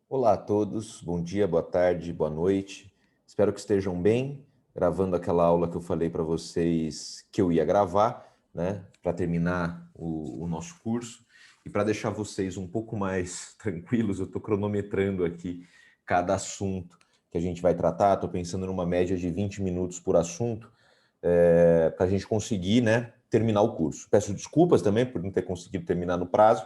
Olá a todos, bom dia, boa tarde, boa noite. Espero que estejam bem, gravando aquela aula que eu falei para vocês que eu ia gravar, né, para terminar o nosso curso. E para deixar vocês um pouco mais tranquilos, eu estou cronometrando aqui cada assunto que a gente vai tratar. Estou pensando numa média de 20 minutos por assunto, para a gente conseguir, né, terminar o curso. Peço desculpas também por não ter conseguido terminar no prazo,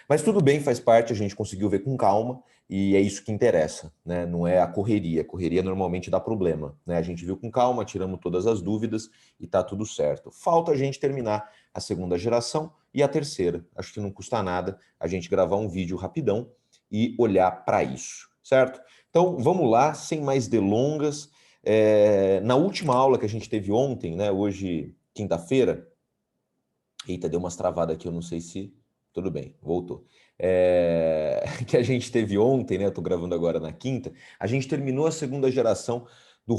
mas tudo bem, faz parte, a gente conseguiu ver com calma. E é isso que interessa, né? Não é a correria. A correria normalmente dá problema, né? A gente viu com calma, tiramos todas as dúvidas e tá tudo certo. Falta a gente terminar a segunda geração e a terceira. Acho que não custa nada a gente gravar um vídeo rapidão e olhar para isso, certo? Então vamos lá, sem mais delongas. Na última aula que a gente teve ontem, né? Hoje, quinta-feira. Eita, deu umas travadas aqui, eu não sei se. Tudo bem, voltou. Que a gente teve ontem, né? Eu tô gravando agora na quinta. A gente terminou a segunda geração do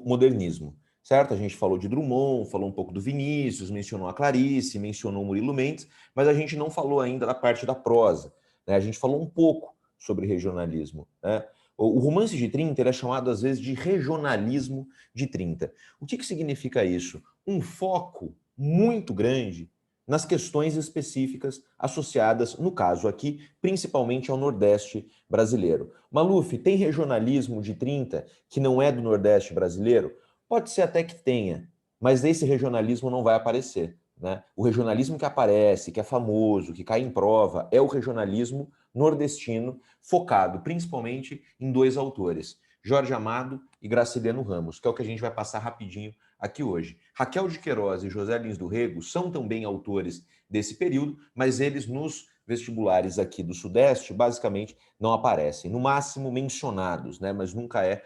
modernismo, certo? A gente falou de Drummond, falou um pouco do Vinícius, mencionou a Clarice, mencionou o Murilo Mendes, mas a gente não falou ainda da parte da prosa, né? A gente falou um pouco sobre regionalismo, né? O romance de 30 ele é chamado às vezes de regionalismo de 30. O que significa isso? Um foco muito grande nas questões específicas associadas, no caso aqui, principalmente ao Nordeste brasileiro. Maluf, tem regionalismo de 30 que não é do Nordeste brasileiro? Pode ser até que tenha, mas esse regionalismo não vai aparecer, né? O regionalismo que aparece, que é famoso, que cai em prova, é o regionalismo nordestino, focado principalmente em dois autores, Jorge Amado e Graciliano Ramos, que é o que a gente vai passar rapidinho aqui hoje. Raquel de Queiroz e José Lins do Rego são também autores desse período, mas eles nos vestibulares aqui do Sudeste, basicamente, não aparecem. No máximo mencionados, né? Mas nunca é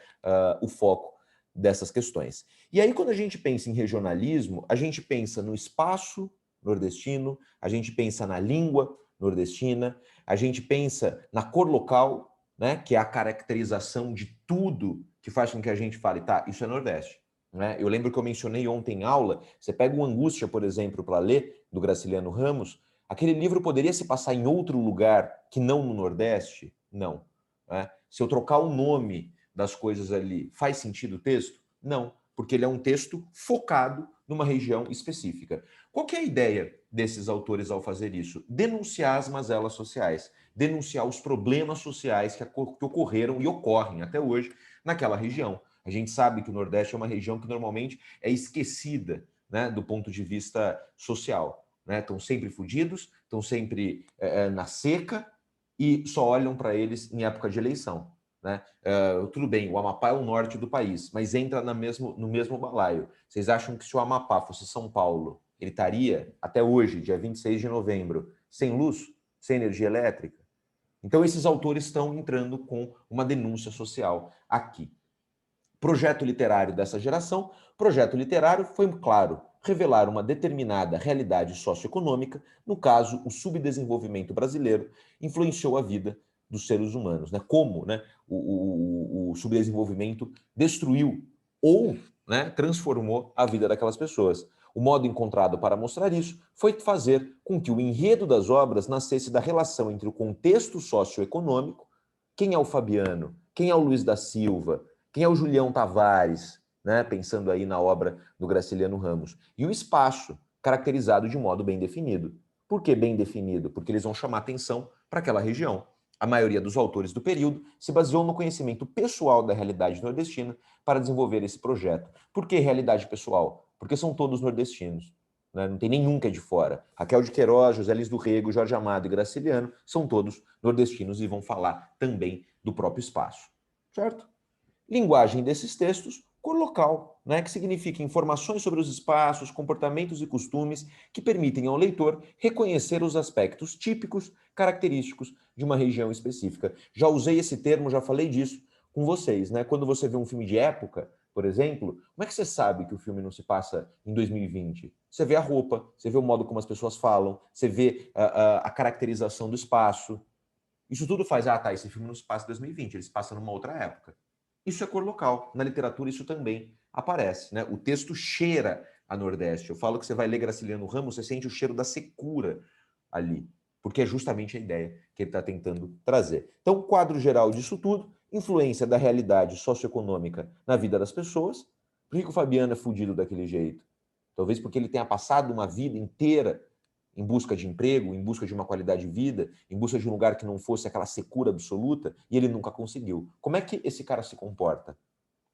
o foco dessas questões. E aí, quando a gente pensa em regionalismo, a gente pensa no espaço nordestino, a gente pensa na língua nordestina, a gente pensa na cor local, né? Que é a caracterização de tudo que faz com que a gente fale, tá, isso é Nordeste. Né? Eu lembro que eu mencionei ontem em aula, você pega o Angústia, por exemplo, para ler, do Graciliano Ramos, aquele livro poderia se passar em outro lugar que não no Nordeste? Não. Né? Se eu trocar o nome das coisas ali, faz sentido o texto? Não, porque ele é um texto focado numa região específica. Qual que é a ideia desses autores ao fazer isso? Denunciar as mazelas sociais, denunciar os problemas sociais que ocorreram e ocorrem até hoje naquela região. A gente sabe que o Nordeste é uma região que normalmente é esquecida, né, do ponto de vista social. Né? Estão sempre fugidos, estão sempre na seca e só olham para eles em época de eleição. Né? Tudo bem, o Amapá é o norte do país, mas entra no mesmo balaio. Vocês acham que se o Amapá fosse São Paulo, ele estaria, até hoje, dia 26 de novembro, sem luz, sem energia elétrica? Então, esses autores estão entrando com uma denúncia social aqui. Projeto literário dessa geração, projeto literário foi, claro, revelar uma determinada realidade socioeconômica, no caso, o subdesenvolvimento brasileiro influenciou a vida dos seres humanos, né? Como, né, o subdesenvolvimento destruiu ou, né, transformou a vida daquelas pessoas. O modo encontrado para mostrar isso foi fazer com que o enredo das obras nascesse da relação entre o contexto socioeconômico, quem é o Fabiano, quem é o Luiz da Silva, quem é o Julião Tavares, né? Pensando aí na obra do Graciliano Ramos, e o espaço, caracterizado de modo bem definido. Por que bem definido? Porque eles vão chamar atenção para aquela região. A maioria dos autores do período se baseou no conhecimento pessoal da realidade nordestina para desenvolver esse projeto. Por que realidade pessoal? Porque são todos nordestinos. Né? Não tem nenhum que é de fora. Raquel de Queiroz, José Lins do Rego, Jorge Amado e Graciliano são todos nordestinos e vão falar também do próprio espaço. Certo? Linguagem desses textos, cor local, né, que significa informações sobre os espaços, comportamentos e costumes que permitem ao leitor reconhecer os aspectos típicos, característicos de uma região específica. Já usei esse termo, já falei disso com vocês, né? Quando você vê um filme de época, por exemplo, como é que você sabe que o filme não se passa em 2020? Você vê a roupa, você vê o modo como as pessoas falam, você vê a caracterização do espaço. Isso tudo faz, tá, esse filme não se passa em 2020, ele se passa numa outra época. Isso é cor local. Na literatura isso também aparece, né? O texto cheira a Nordeste. Eu falo que você vai ler Graciliano Ramos, você sente o cheiro da secura ali. porque é justamente a ideia que ele está tentando trazer. Então, quadro geral disso tudo, influência da realidade socioeconômica na vida das pessoas. Por que o Fabiano é fudido daquele jeito? Talvez porque ele tenha passado uma vida inteira em busca de emprego, em busca de uma qualidade de vida, em busca de um lugar que não fosse aquela secura absoluta, e ele nunca conseguiu. Como é que esse cara se comporta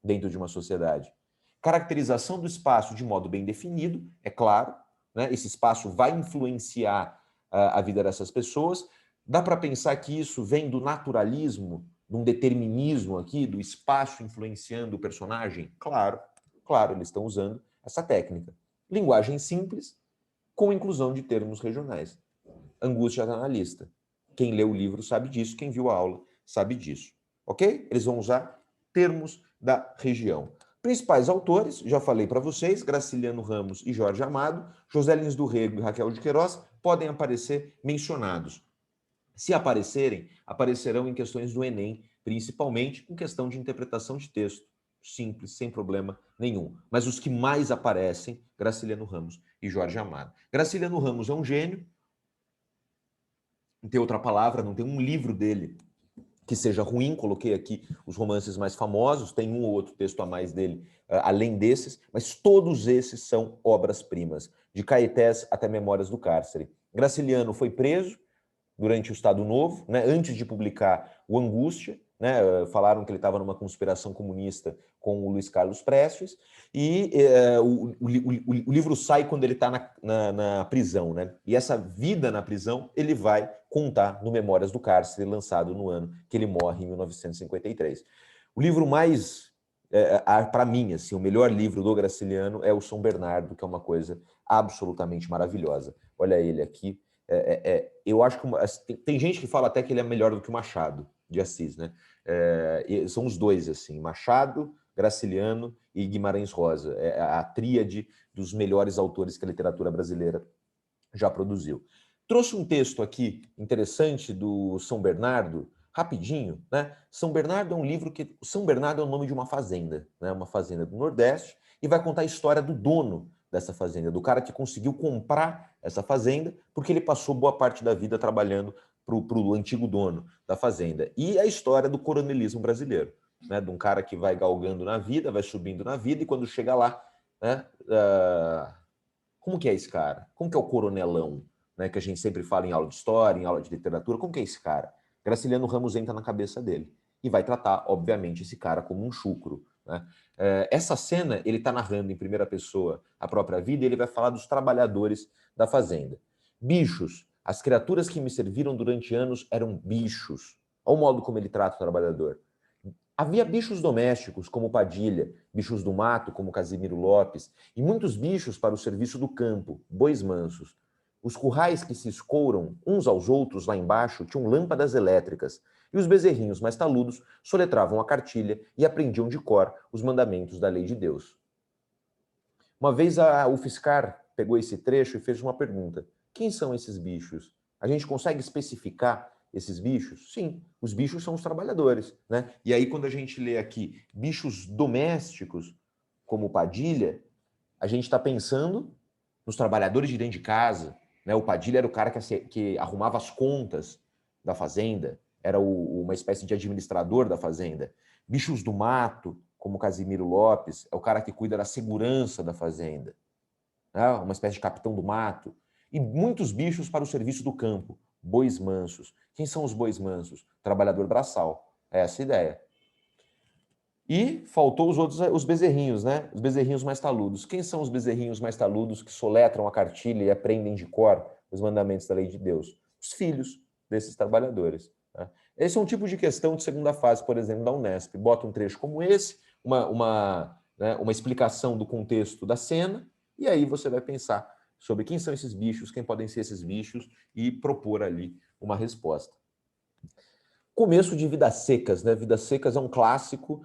dentro de uma sociedade? Caracterização do espaço de modo bem definido, é claro, né? Esse espaço vai influenciar a vida dessas pessoas. Dá para pensar que isso vem do naturalismo, de um determinismo aqui, do espaço influenciando o personagem? Claro, claro, eles estão usando essa técnica. Linguagem simples, com inclusão de termos regionais. Angústia analista. Quem leu o livro sabe disso, quem viu a aula sabe disso. Ok? Eles vão usar termos da região. Principais autores, já falei para vocês, Graciliano Ramos e Jorge Amado, José Lins do Rego e Raquel de Queiroz podem aparecer mencionados. Se aparecerem, aparecerão em questões do Enem, principalmente em questão de interpretação de texto. Simples, sem problema nenhum. Mas os que mais aparecem, Graciliano Ramos e Jorge Amado. Graciliano Ramos é um gênio, não tem outra palavra, não tem um livro dele que seja ruim. Coloquei aqui os romances mais famosos, tem um ou outro texto a mais dele, além desses, mas todos esses são obras-primas, de Caetés até Memórias do Cárcere. Graciliano foi preso durante o Estado Novo, né, antes de publicar o Angústia, né, falaram que ele estava numa conspiração comunista com o Luiz Carlos Prestes, e o livro sai quando ele está na prisão, né? E essa vida na prisão ele vai contar no Memórias do Cárcere, lançado no ano que ele morre, em 1953. O livro mais, para mim, assim, o melhor livro do Graciliano é o São Bernardo, que é uma coisa absolutamente maravilhosa. Olha ele aqui. Eu acho que tem gente que fala até que ele é melhor do que o Machado de Assis, né? São os dois, assim, Machado, Graciliano e Guimarães Rosa. É a tríade dos melhores autores que a literatura brasileira já produziu. Trouxe um texto aqui interessante do São Bernardo, rapidinho, né? São Bernardo é um livro que... São Bernardo é o nome de uma fazenda, né? Uma fazenda do Nordeste, e vai contar a história do dono dessa fazenda, do cara que conseguiu comprar essa fazenda, porque ele passou boa parte da vida trabalhando para o antigo dono da fazenda. E a história do coronelismo brasileiro, né? De um cara que vai galgando na vida, vai subindo na vida, e quando chega lá, né? Como que é esse cara? Como que é o coronelão? Né, que a gente sempre fala em aula de história, em aula de literatura. Como que é esse cara? Graciliano Ramos entra na cabeça dele e vai tratar, obviamente, esse cara como um chucro. Né? Essa cena, ele está narrando em primeira pessoa a própria vida, e ele vai falar dos trabalhadores da fazenda. Bichos, as criaturas que me serviram durante anos eram bichos. Olha o modo como ele trata o trabalhador. Havia bichos domésticos, como Padilha, bichos do mato, como Casimiro Lopes, e muitos bichos para o serviço do campo, bois mansos. Os currais que se escouram uns aos outros lá embaixo tinham lâmpadas elétricas, e os bezerrinhos mais taludos soletravam a cartilha e aprendiam de cor os mandamentos da lei de Deus. Uma vez o Fiscar pegou esse trecho e fez uma pergunta: quem são esses bichos? A gente consegue especificar esses bichos? Sim, os bichos são os trabalhadores, né? E aí, quando a gente lê aqui bichos domésticos, como Padilha, a gente está pensando nos trabalhadores de dentro de casa, né? O Padilha era o cara que arrumava as contas da fazenda, era uma espécie de administrador da fazenda. Bichos do mato, como Casimiro Lopes, é o cara que cuida da segurança da fazenda, né? Uma espécie de capitão do mato. E muitos bichos para o serviço do campo, bois mansos. Quem são os bois mansos? Trabalhador braçal. É essa a ideia. E faltou os bezerrinhos, né? Os bezerrinhos mais taludos. Quem são os bezerrinhos mais taludos que soletram a cartilha e aprendem de cor os mandamentos da lei de Deus? Os filhos desses trabalhadores. Né? Esse é um tipo de questão de segunda fase, por exemplo, da Unesp. Bota um trecho como esse, uma explicação do contexto da cena, e aí você vai pensar sobre quem são esses bichos, quem podem ser esses bichos, e propor ali uma resposta. Começo de Vidas Secas, né? Vidas Secas é um clássico,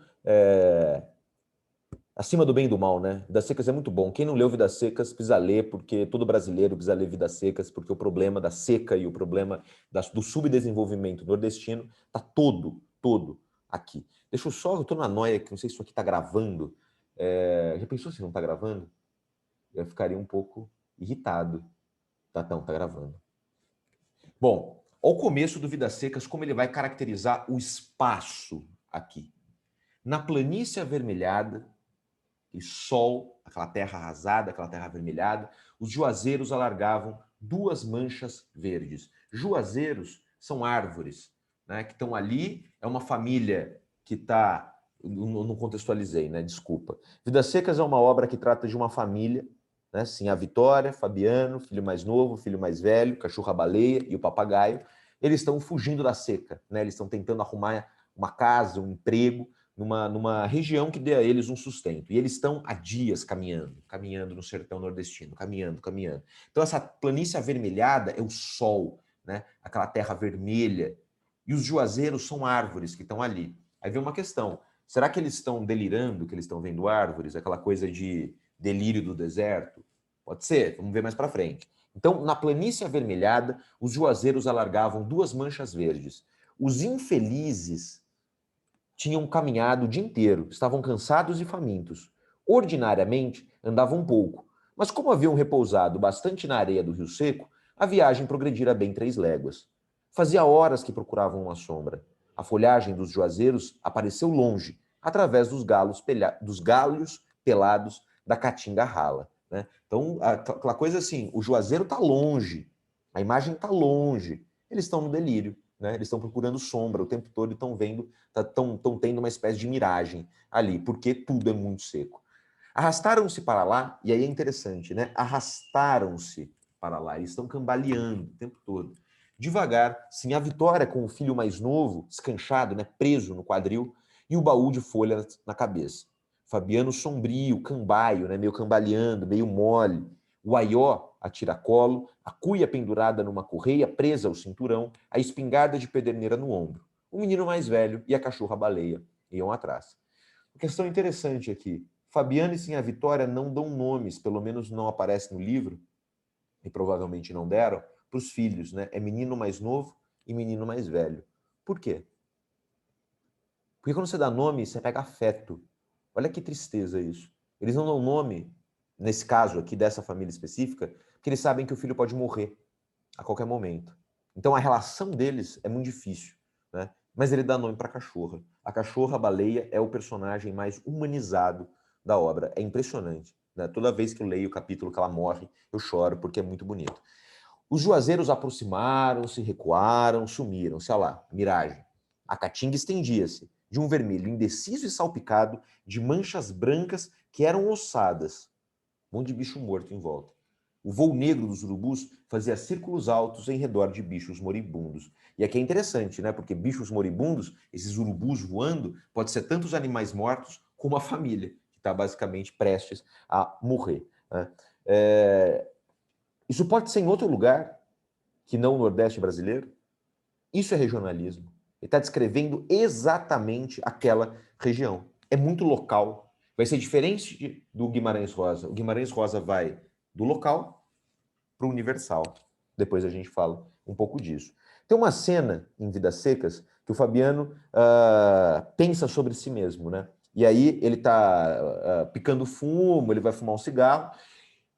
acima do bem e do mal, né? Vidas Secas é muito bom. Quem não leu Vidas Secas precisa ler, porque todo brasileiro precisa ler Vidas Secas, porque o problema da seca e o problema do subdesenvolvimento nordestino está todo aqui. Deixa eu só, eu tô na noia que não sei se isso aqui está gravando. Já pensou se não está gravando? Eu ficaria um pouco irritado. Tá gravando. Bom, ao começo do Vidas Secas, como ele vai caracterizar o espaço aqui. Na planície avermelhada, e sol, aquela terra arrasada, aquela terra avermelhada, os juazeiros alargavam duas manchas verdes. Juazeiros são árvores, né, que estão ali, é uma família que está... Não contextualizei, né? Desculpa. Vidas Secas é uma obra que trata de uma família, né? Sim, a Vitória, Fabiano, filho mais novo, filho mais velho, cachorro-baleia e o papagaio. Eles estão fugindo da seca, né? Eles estão tentando arrumar uma casa, um emprego, numa região que dê a eles um sustento. E eles estão há dias caminhando no sertão nordestino, caminhando. Então essa planície avermelhada é o sol, né? Aquela terra vermelha. E os juazeiros são árvores que estão ali. Aí vem uma questão, será que eles estão delirando, que eles estão vendo árvores? Aquela coisa de delírio do deserto? Pode ser, vamos ver mais para frente. Então, na planície avermelhada, os juazeiros alargavam duas manchas verdes. Os infelizes tinham caminhado o dia inteiro, estavam cansados e famintos. Ordinariamente, andavam pouco, mas como haviam repousado bastante na areia do rio seco, a viagem progredira bem 3 léguas. Fazia horas que procuravam uma sombra. A folhagem dos juazeiros apareceu longe, através dos galhos pelados da caatinga rala. Né? Então, aquela coisa assim, o juazeiro está longe, a imagem está longe, eles estão no delírio. Né? Eles estão procurando sombra o tempo todo e estão vendo, estão tendo uma espécie de miragem ali, porque tudo é muito seco. Arrastaram-se para lá, e aí é interessante, né? Arrastaram-se para lá, eles estão cambaleando o tempo todo. Devagar, sim, a Vitória com o filho mais novo, escanchado, né? Preso no quadril, e o baú de folhas na cabeça. Fabiano sombrio, cambaio, né? Meio cambaleando, meio mole. O aió a tiracolo, a cuia pendurada numa correia presa ao cinturão, a espingarda de pederneira no ombro. O menino mais velho e a cachorra-baleia iam atrás. Uma questão interessante aqui. Fabiano e Sim a Vitória não dão nomes, pelo menos não aparece no livro, e provavelmente não deram, para os filhos, né? É menino mais novo e menino mais velho. Por quê? Porque quando você dá nome, você pega afeto. Olha que tristeza isso. Eles não dão nome, nesse caso aqui, dessa família específica, porque eles sabem que o filho pode morrer a qualquer momento. Então a relação deles é muito difícil, né? Mas ele dá nome para a cachorra. A cachorra-baleia é o personagem mais humanizado da obra. É impressionante. Né? Toda vez que eu leio o capítulo que ela morre, eu choro, porque é muito bonito. Os juazeiros aproximaram-se, recuaram, sumiram, sei lá, miragem. A caatinga estendia-se, de um vermelho indeciso e salpicado, de manchas brancas que eram ossadas. Um monte de bicho morto em volta. O voo negro dos urubus fazia círculos altos em redor de bichos moribundos. E aqui é interessante, né? Porque bichos moribundos, esses urubus voando, pode ser tanto os animais mortos como a família, que está basicamente prestes a morrer. Né? Isso pode ser em outro lugar que não o Nordeste brasileiro? Isso é regionalismo. Ele está descrevendo exatamente aquela região. É muito local. Vai ser diferente do Guimarães Rosa. O Guimarães Rosa vai do local para o universal. Depois a gente fala um pouco disso. Tem uma cena em Vidas Secas que o Fabiano pensa sobre si mesmo, né? E aí ele está picando fumo, ele vai fumar um cigarro,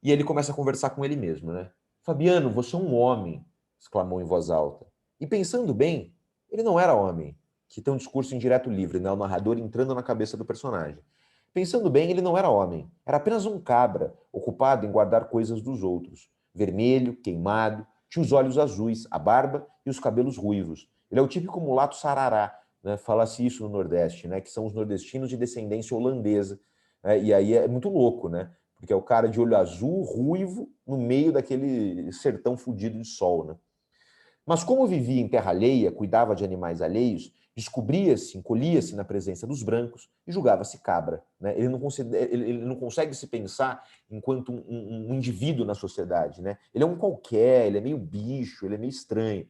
e ele começa a conversar com ele mesmo, né? Fabiano, você é um homem, exclamou em voz alta. E pensando bem, ele não era homem, que tem um discurso indireto livre, né? O narrador entrando na cabeça do personagem. Pensando bem, ele não era homem, era apenas um cabra, ocupado em guardar coisas dos outros. Vermelho, queimado, tinha os olhos azuis, a barba e os cabelos ruivos. Ele é o típico mulato sarará, né? Fala-se isso no Nordeste, né? Que são os nordestinos de descendência holandesa. Né? E aí é muito louco, né? Porque é o cara de olho azul, ruivo, no meio daquele sertão fudido de sol, né? Mas como vivia em terra alheia, cuidava de animais alheios, descobria-se, encolhia-se na presença dos brancos e julgava-se cabra. Né? Ele não consegue se pensar enquanto um indivíduo na sociedade. Né? Ele é um qualquer, ele é meio bicho, ele é meio estranho.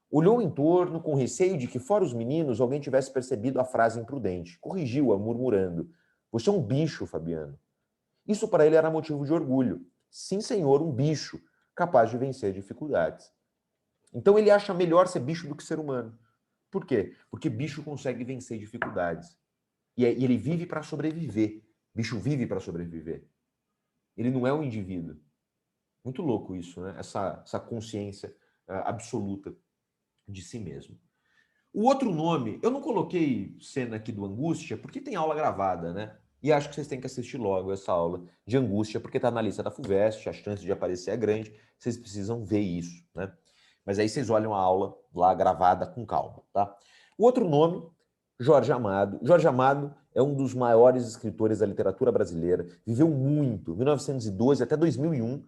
Olhou em torno com receio de que, fora os meninos, alguém tivesse percebido a frase imprudente. Corrigiu-a, murmurando. Você é um bicho, Fabiano. Isso para ele era motivo de orgulho. Sim, senhor, um bicho, capaz de vencer dificuldades. Então ele acha melhor ser bicho do que ser humano. Por quê? Porque bicho consegue vencer dificuldades. E ele vive para sobreviver. Bicho vive para sobreviver. Ele não é um indivíduo. Muito louco isso, né? Essa consciência absoluta de si mesmo. O outro nome, eu não coloquei cena aqui do Angústia, porque tem aula gravada, né? E acho que vocês têm que assistir logo essa aula de Angústia, porque está na lista da FUVEST, a chance de aparecer é grande, vocês precisam ver isso, né? Mas aí vocês olham a aula lá gravada com calma, tá? O outro nome, Jorge Amado. Jorge Amado é um dos maiores escritores da literatura brasileira, viveu muito, 1912 até 2001,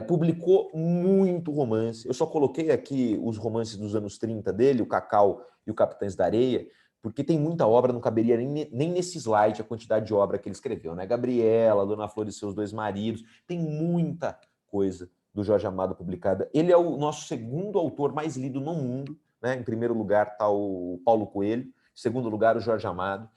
publicou muito romance. Eu só coloquei aqui os romances dos anos 30 dele, o Cacau e o Capitães da Areia, porque tem muita obra, não caberia nem nesse slide a quantidade de obra que ele escreveu, né? Gabriela, Dona Flor e seus dois maridos, tem muita coisa do Jorge Amado publicada. Ele é o nosso segundo autor mais lido no mundo, né? Em primeiro lugar está o Paulo Coelho, em segundo lugar o Jorge Amado.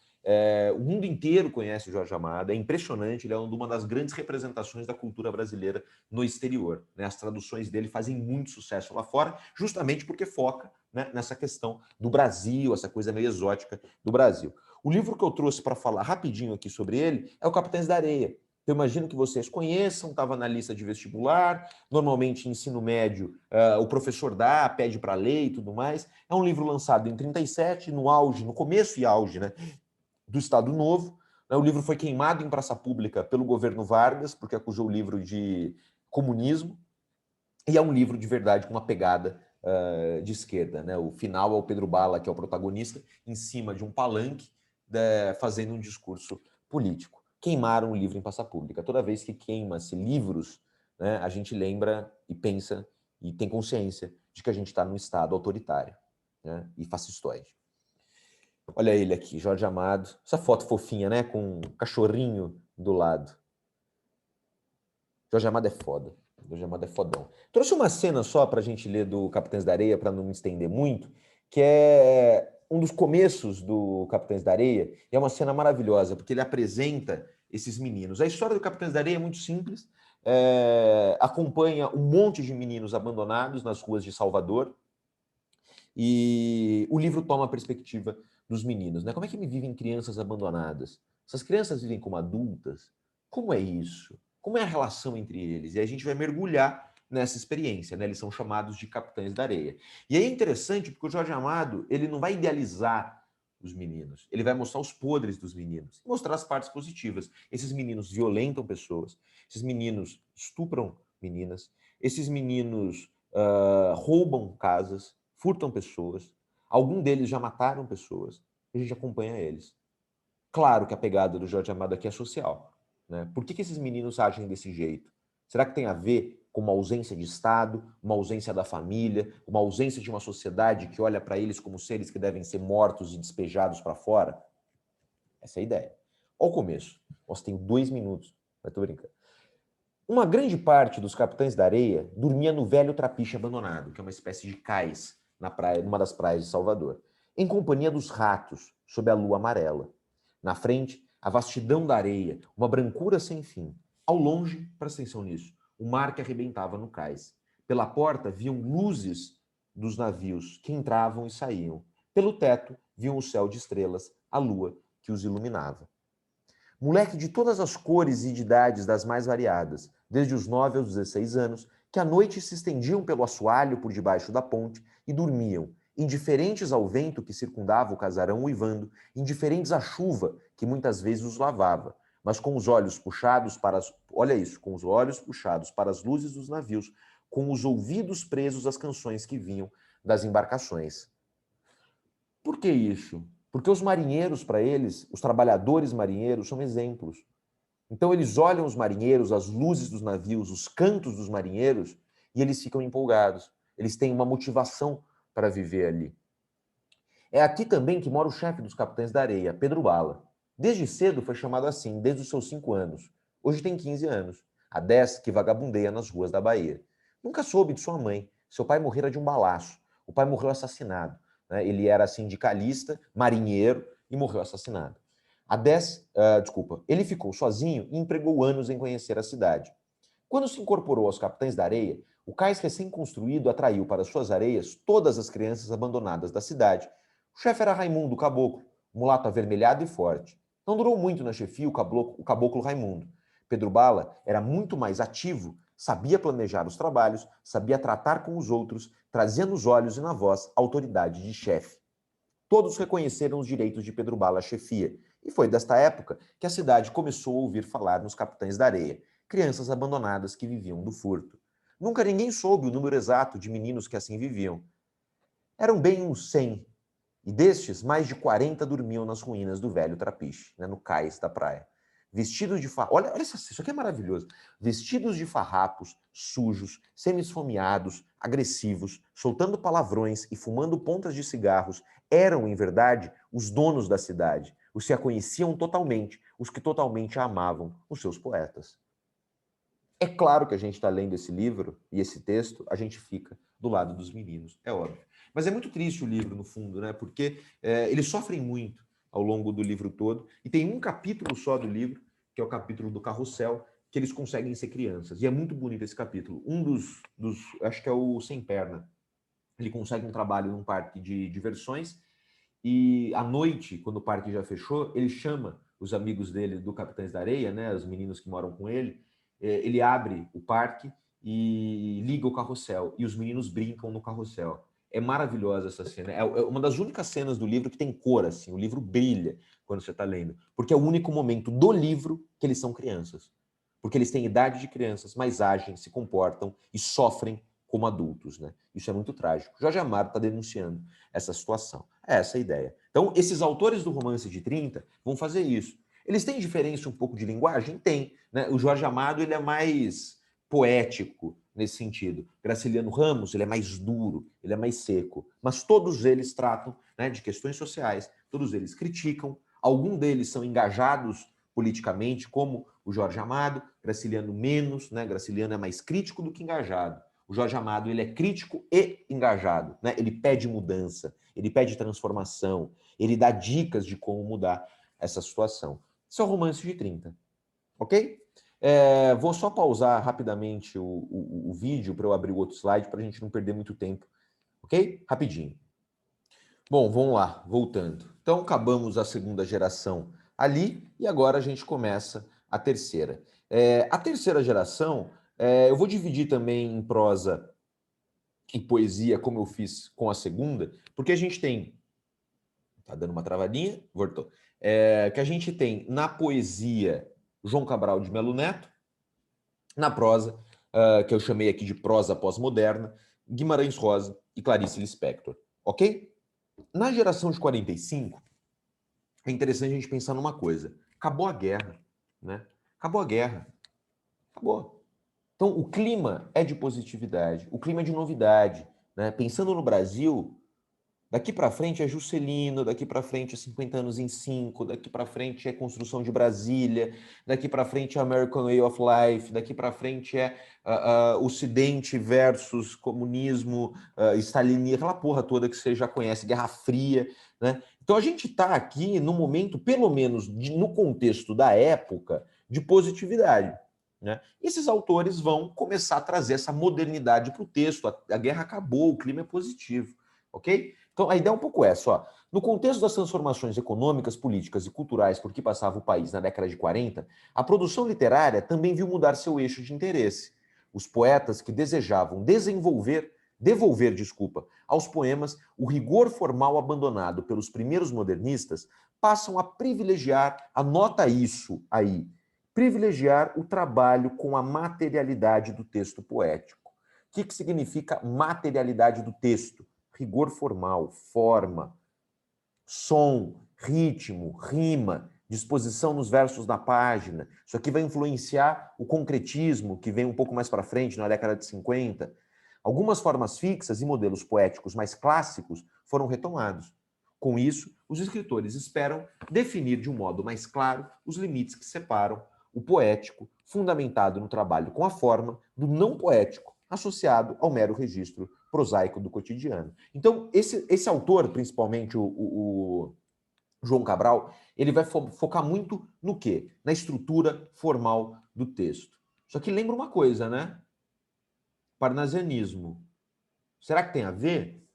O mundo inteiro conhece o Jorge Amado, é impressionante, ele é uma das grandes representações da cultura brasileira no exterior, né? As traduções dele fazem muito sucesso lá fora, justamente porque foca, né, nessa questão do Brasil, essa coisa meio exótica do Brasil. O livro que eu trouxe para falar rapidinho aqui sobre ele é o Capitães da Areia. Eu imagino que vocês conheçam, estava na lista de vestibular, normalmente em ensino médio o professor dá, pede para ler e tudo mais. É um livro lançado em 37, no auge, no começo e auge, né, do Estado Novo. O livro foi queimado em praça pública pelo governo Vargas, porque acusou o livro de comunismo, e é um livro de verdade com uma pegada de esquerda, né? O final é o Pedro Bala, que é o protagonista, em cima de um palanque, fazendo um discurso político. Queimaram o livro em praça pública. Toda vez que queima-se livros, né, a gente lembra e pensa e tem consciência de que a gente está num Estado autoritário, né, e fascistoide. Olha ele aqui, Jorge Amado. Essa foto fofinha, né? Com um cachorrinho do lado. Jorge Amado é foda. Jorge Amado é fodão. Trouxe uma cena só pra gente ler do Capitães da Areia, para não me estender muito, que é um dos começos do Capitães da Areia. E é uma cena maravilhosa, porque ele apresenta esses meninos. A história do Capitães da Areia é muito simples. Acompanha um monte de meninos abandonados nas ruas de Salvador. E o livro toma a perspectiva dos meninos, né? Como é que vivem crianças abandonadas? Essas crianças vivem como adultas? Como é isso? Como é a relação entre eles? E aí a gente vai mergulhar nessa experiência, né? Eles são chamados de Capitães da Areia. E aí é interessante porque o Jorge Amado, ele não vai idealizar os meninos, ele vai mostrar os podres dos meninos, mostrar as partes positivas. Esses meninos violentam pessoas, esses meninos estupram meninas, esses meninos roubam casas, furtam pessoas, algum deles já mataram pessoas, e a gente acompanha eles. Claro que a pegada do Jorge Amado aqui é social, né? Por que esses meninos agem desse jeito? Será que tem a ver com uma ausência de Estado, uma ausência da família, uma ausência de uma sociedade que olha para eles como seres que devem ser mortos e despejados para fora? Essa é a ideia. Ao começo, nós temos 2 minutos, mas tô brincando. Uma grande parte dos Capitães da Areia dormia no velho Trapiche Abandonado, que é uma espécie de cais na praia, numa das praias de Salvador, em companhia dos ratos, sob a lua amarela. Na frente, a vastidão da areia, uma brancura sem fim. Ao longe, presta atenção nisso, o mar que arrebentava no cais. Pela porta viam luzes dos navios que entravam e saíam. Pelo teto viam o céu de estrelas, a lua que os iluminava. Moleque de todas as cores e de idades das mais variadas, desde os 9 aos 16 anos, que à noite se estendiam pelo assoalho por debaixo da ponte e dormiam, indiferentes ao vento que circundava o casarão uivando, indiferentes à chuva que muitas vezes os lavava, mas com os olhos puxados para as... Olha isso, com os olhos puxados para as luzes dos navios, com os ouvidos presos às canções que vinham das embarcações. Por que isso? Porque os marinheiros, para eles, os trabalhadores marinheiros, são exemplos. Então eles olham os marinheiros, as luzes dos navios, os cantos dos marinheiros, e eles ficam empolgados. Eles têm uma motivação para viver ali. É aqui também que mora o chefe dos Capitães da Areia, Pedro Bala. Desde cedo foi chamado assim, desde os seus 5 anos. Hoje tem 15 anos. Há 10 que vagabundeia nas ruas da Bahia. Nunca soube de sua mãe. Seu pai morrera de um balaço. O pai morreu assassinado. Ele era sindicalista, marinheiro e morreu assassinado. Ele ficou sozinho e empregou anos em conhecer a cidade. Quando se incorporou aos Capitães da Areia, o cais recém-construído atraiu para suas areias todas as crianças abandonadas da cidade. O chefe era Raimundo Caboclo, mulato avermelhado e forte. Não durou muito na chefia o caboclo Raimundo. Pedro Bala era muito mais ativo, sabia planejar os trabalhos, sabia tratar com os outros, trazia nos olhos e na voz autoridade de chefe. Todos reconheceram os direitos de Pedro Bala à chefia, e foi desta época que a cidade começou a ouvir falar nos capitães da areia, crianças abandonadas que viviam do furto. Nunca ninguém soube o número exato de meninos que assim viviam. Eram bem uns 100, e destes, mais de 40 dormiam nas ruínas do velho Trapiche, no cais da praia. Vestidos de farrapos, olha isso aqui é maravilhoso. Vestidos de farrapos, sujos, semi-esfomeados, agressivos, soltando palavrões e fumando pontas de cigarros, eram, em verdade, os donos da cidade, os que a conheciam totalmente, os que totalmente a amavam, os seus poetas. É claro que a gente está lendo esse livro e esse texto, a gente fica do lado dos meninos, é óbvio. Mas é muito triste o livro, no fundo, né? Porque eles sofrem muito ao longo do livro todo, e tem um capítulo só do livro, que é o capítulo do carrossel, que eles conseguem ser crianças. E é muito bonito esse capítulo. Um dos acho que é o Sem Perna, ele consegue um trabalho num parque de diversões, e à noite, quando o parque já fechou, ele chama os amigos dele do Capitães da Areia, né, os meninos que moram com ele, ele abre o parque e liga o carrossel, e os meninos brincam no carrossel. É maravilhosa essa cena. É uma das únicas cenas do livro que tem cor, assim. O livro brilha quando você está lendo, porque é o único momento do livro que eles são crianças. Porque eles têm idade de crianças, mas agem, se comportam e sofrem como adultos, né? Isso é muito trágico. Jorge Amado está denunciando essa situação. É essa a ideia. Então, esses autores do Romance de 30 vão fazer isso. Eles têm diferença um pouco de linguagem? Tem. Né? O Jorge Amado ele é mais poético nesse sentido. Graciliano Ramos ele é mais duro, ele é mais seco. Mas todos eles tratam, né, de questões sociais, todos eles criticam, alguns deles são engajados politicamente, como o Jorge Amado, Graciliano menos, né? Graciliano é mais crítico do que engajado. O Jorge Amado ele é crítico e engajado, né? Ele pede mudança, ele pede transformação, ele dá dicas de como mudar essa situação. Isso é o Romance de 30, ok? Vou só pausar rapidamente o vídeo para eu abrir o outro slide para a gente não perder muito tempo, ok? Rapidinho. Bom, vamos lá, voltando. Então, acabamos a segunda geração ali e agora a gente começa a terceira. A terceira geração, eu vou dividir também em prosa e poesia, como eu fiz com a segunda, porque a gente tem... Tá dando uma travadinha? Voltou. Que a gente tem na poesia João Cabral de Melo Neto, na prosa, que eu chamei aqui de prosa pós-moderna, Guimarães Rosa e Clarice Lispector, ok? Na geração de 45, é interessante a gente pensar numa coisa. Acabou a guerra, né? Acabou a guerra. Acabou. Então, o clima é de positividade, o clima é de novidade, né? Pensando no Brasil, daqui para frente é Juscelino, daqui para frente é 50 anos em 5, daqui para frente é construção de Brasília, daqui para frente é American Way of Life, daqui para frente é Ocidente versus comunismo, stalinismo, aquela porra toda que você já conhece, Guerra Fria, né? Então a gente está aqui no momento, pelo menos no contexto da época, de positividade. Né? Esses autores vão começar a trazer essa modernidade para o texto. A guerra acabou, o clima é positivo, ok? Então, a ideia é um pouco essa. Ó. No contexto das transformações econômicas, políticas e culturais por que passava o país na década de 40, a produção literária também viu mudar seu eixo de interesse. Os poetas que desejavam devolver aos poemas o rigor formal abandonado pelos primeiros modernistas, passam a privilegiar, anota isso aí, privilegiar o trabalho com a materialidade do texto poético. O que significa materialidade do texto? Rigor formal, forma, som, ritmo, rima, disposição nos versos da página. Isso aqui vai influenciar o concretismo, que vem um pouco mais para frente, na década de 50. Algumas formas fixas e modelos poéticos mais clássicos foram retomados. Com isso, os escritores esperam definir de um modo mais claro os limites que separam o poético, fundamentado no trabalho com a forma, do não poético, associado ao mero registro prosaico do cotidiano. Então, esse autor, principalmente o João Cabral, ele vai focar muito no quê? Na estrutura formal do texto. Só que lembra uma coisa, né? Parnasianismo. Será que tem a ver?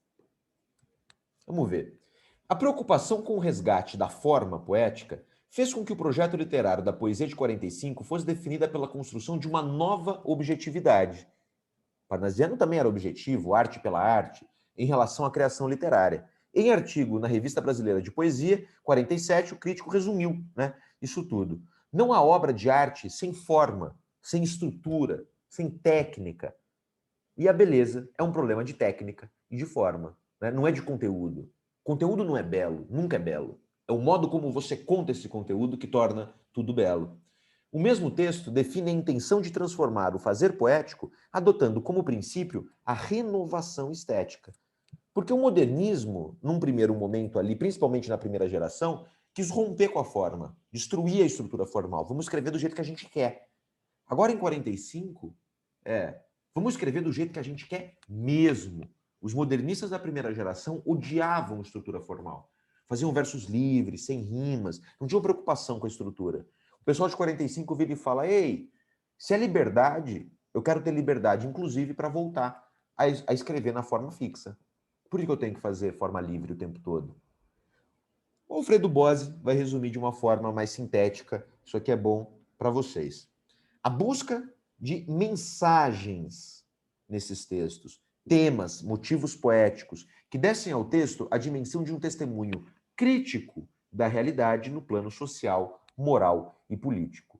Vamos ver. A preocupação com o resgate da forma poética fez com que o projeto literário da poesia de 45 fosse definida pela construção de uma nova objetividade. Parnasiano também era objetivo, arte pela arte, em relação à criação literária. Em artigo na Revista Brasileira de Poesia, 47, o crítico resumiu, né, isso tudo. Não há obra de arte sem forma, sem estrutura, sem técnica. E a beleza é um problema de técnica e de forma, né? Não é de conteúdo. Conteúdo não é belo, nunca é belo. É o modo como você conta esse conteúdo que torna tudo belo. O mesmo texto define a intenção de transformar o fazer poético adotando como princípio a renovação estética. Porque o modernismo, num primeiro momento ali, principalmente na primeira geração, quis romper com a forma, destruir a estrutura formal. Vamos escrever do jeito que a gente quer. Agora, em 45, vamos escrever do jeito que a gente quer mesmo. Os modernistas da primeira geração odiavam a estrutura formal. Faziam versos livres, sem rimas, não tinham preocupação com a estrutura. O pessoal de 45 vira e fala, ei, se é liberdade, eu quero ter liberdade, inclusive, para voltar a escrever na forma fixa. Por que eu tenho que fazer forma livre o tempo todo? O Alfredo Bozzi vai resumir de uma forma mais sintética. Isso aqui é bom para vocês. A busca de mensagens nesses textos, temas, motivos poéticos, que dessem ao texto a dimensão de um testemunho crítico da realidade no plano social, moral e político.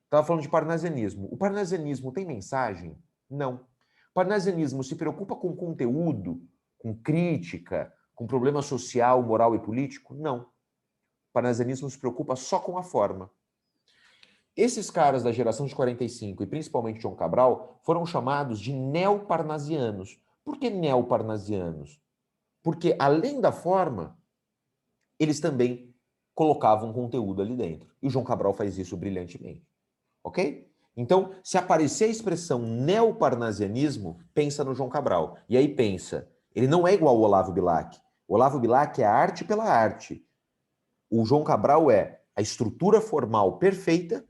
Estava falando de parnasianismo. O parnasianismo tem mensagem? Não. O parnasianismo se preocupa com conteúdo, com crítica, com problema social, moral e político? Não. O parnasianismo se preocupa só com a forma. Esses caras da geração de 45, e principalmente João Cabral, foram chamados de neoparnasianos. Por que neoparnasianos? Porque, além da forma, eles também colocavam conteúdo ali dentro. E o João Cabral faz isso brilhantemente. Ok? Então, se aparecer a expressão neoparnasianismo, pensa no João Cabral. E aí pensa, ele não é igual ao Olavo Bilac. O Olavo Bilac é a arte pela arte. O João Cabral é a estrutura formal perfeita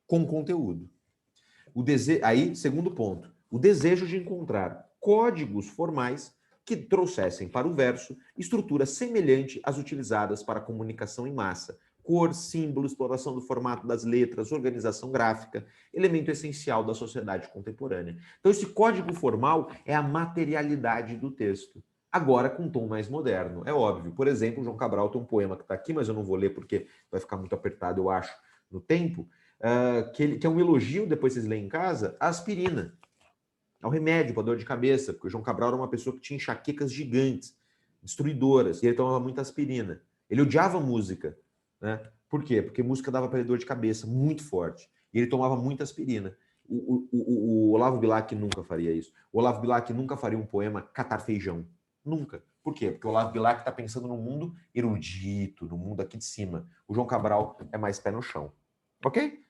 com conteúdo. Aí, segundo ponto, o desejo de encontrar códigos formais que trouxessem para o verso estrutura semelhante às utilizadas para a comunicação em massa. Cor, símbolo, exploração do formato das letras, organização gráfica, elemento essencial da sociedade contemporânea. Então, esse código formal é a materialidade do texto. Agora, com um tom mais moderno, é óbvio. Por exemplo, o João Cabral tem um poema que está aqui, mas eu não vou ler porque vai ficar muito apertado, eu acho, no tempo, que é um elogio, depois vocês leem em casa, a aspirina. Ao remédio para dor de cabeça, porque o João Cabral era uma pessoa que tinha enxaquecas gigantes, destruidoras, e ele tomava muita aspirina. Ele odiava música, né? Por quê? Porque música dava para ele dor de cabeça muito forte. E ele tomava muita aspirina. O Olavo Bilac nunca faria isso. O Olavo Bilac nunca faria um poema catar feijão. Nunca. Por quê? Porque o Olavo Bilac está pensando no mundo erudito, no mundo aqui de cima. O João Cabral é mais pé no chão. Ok?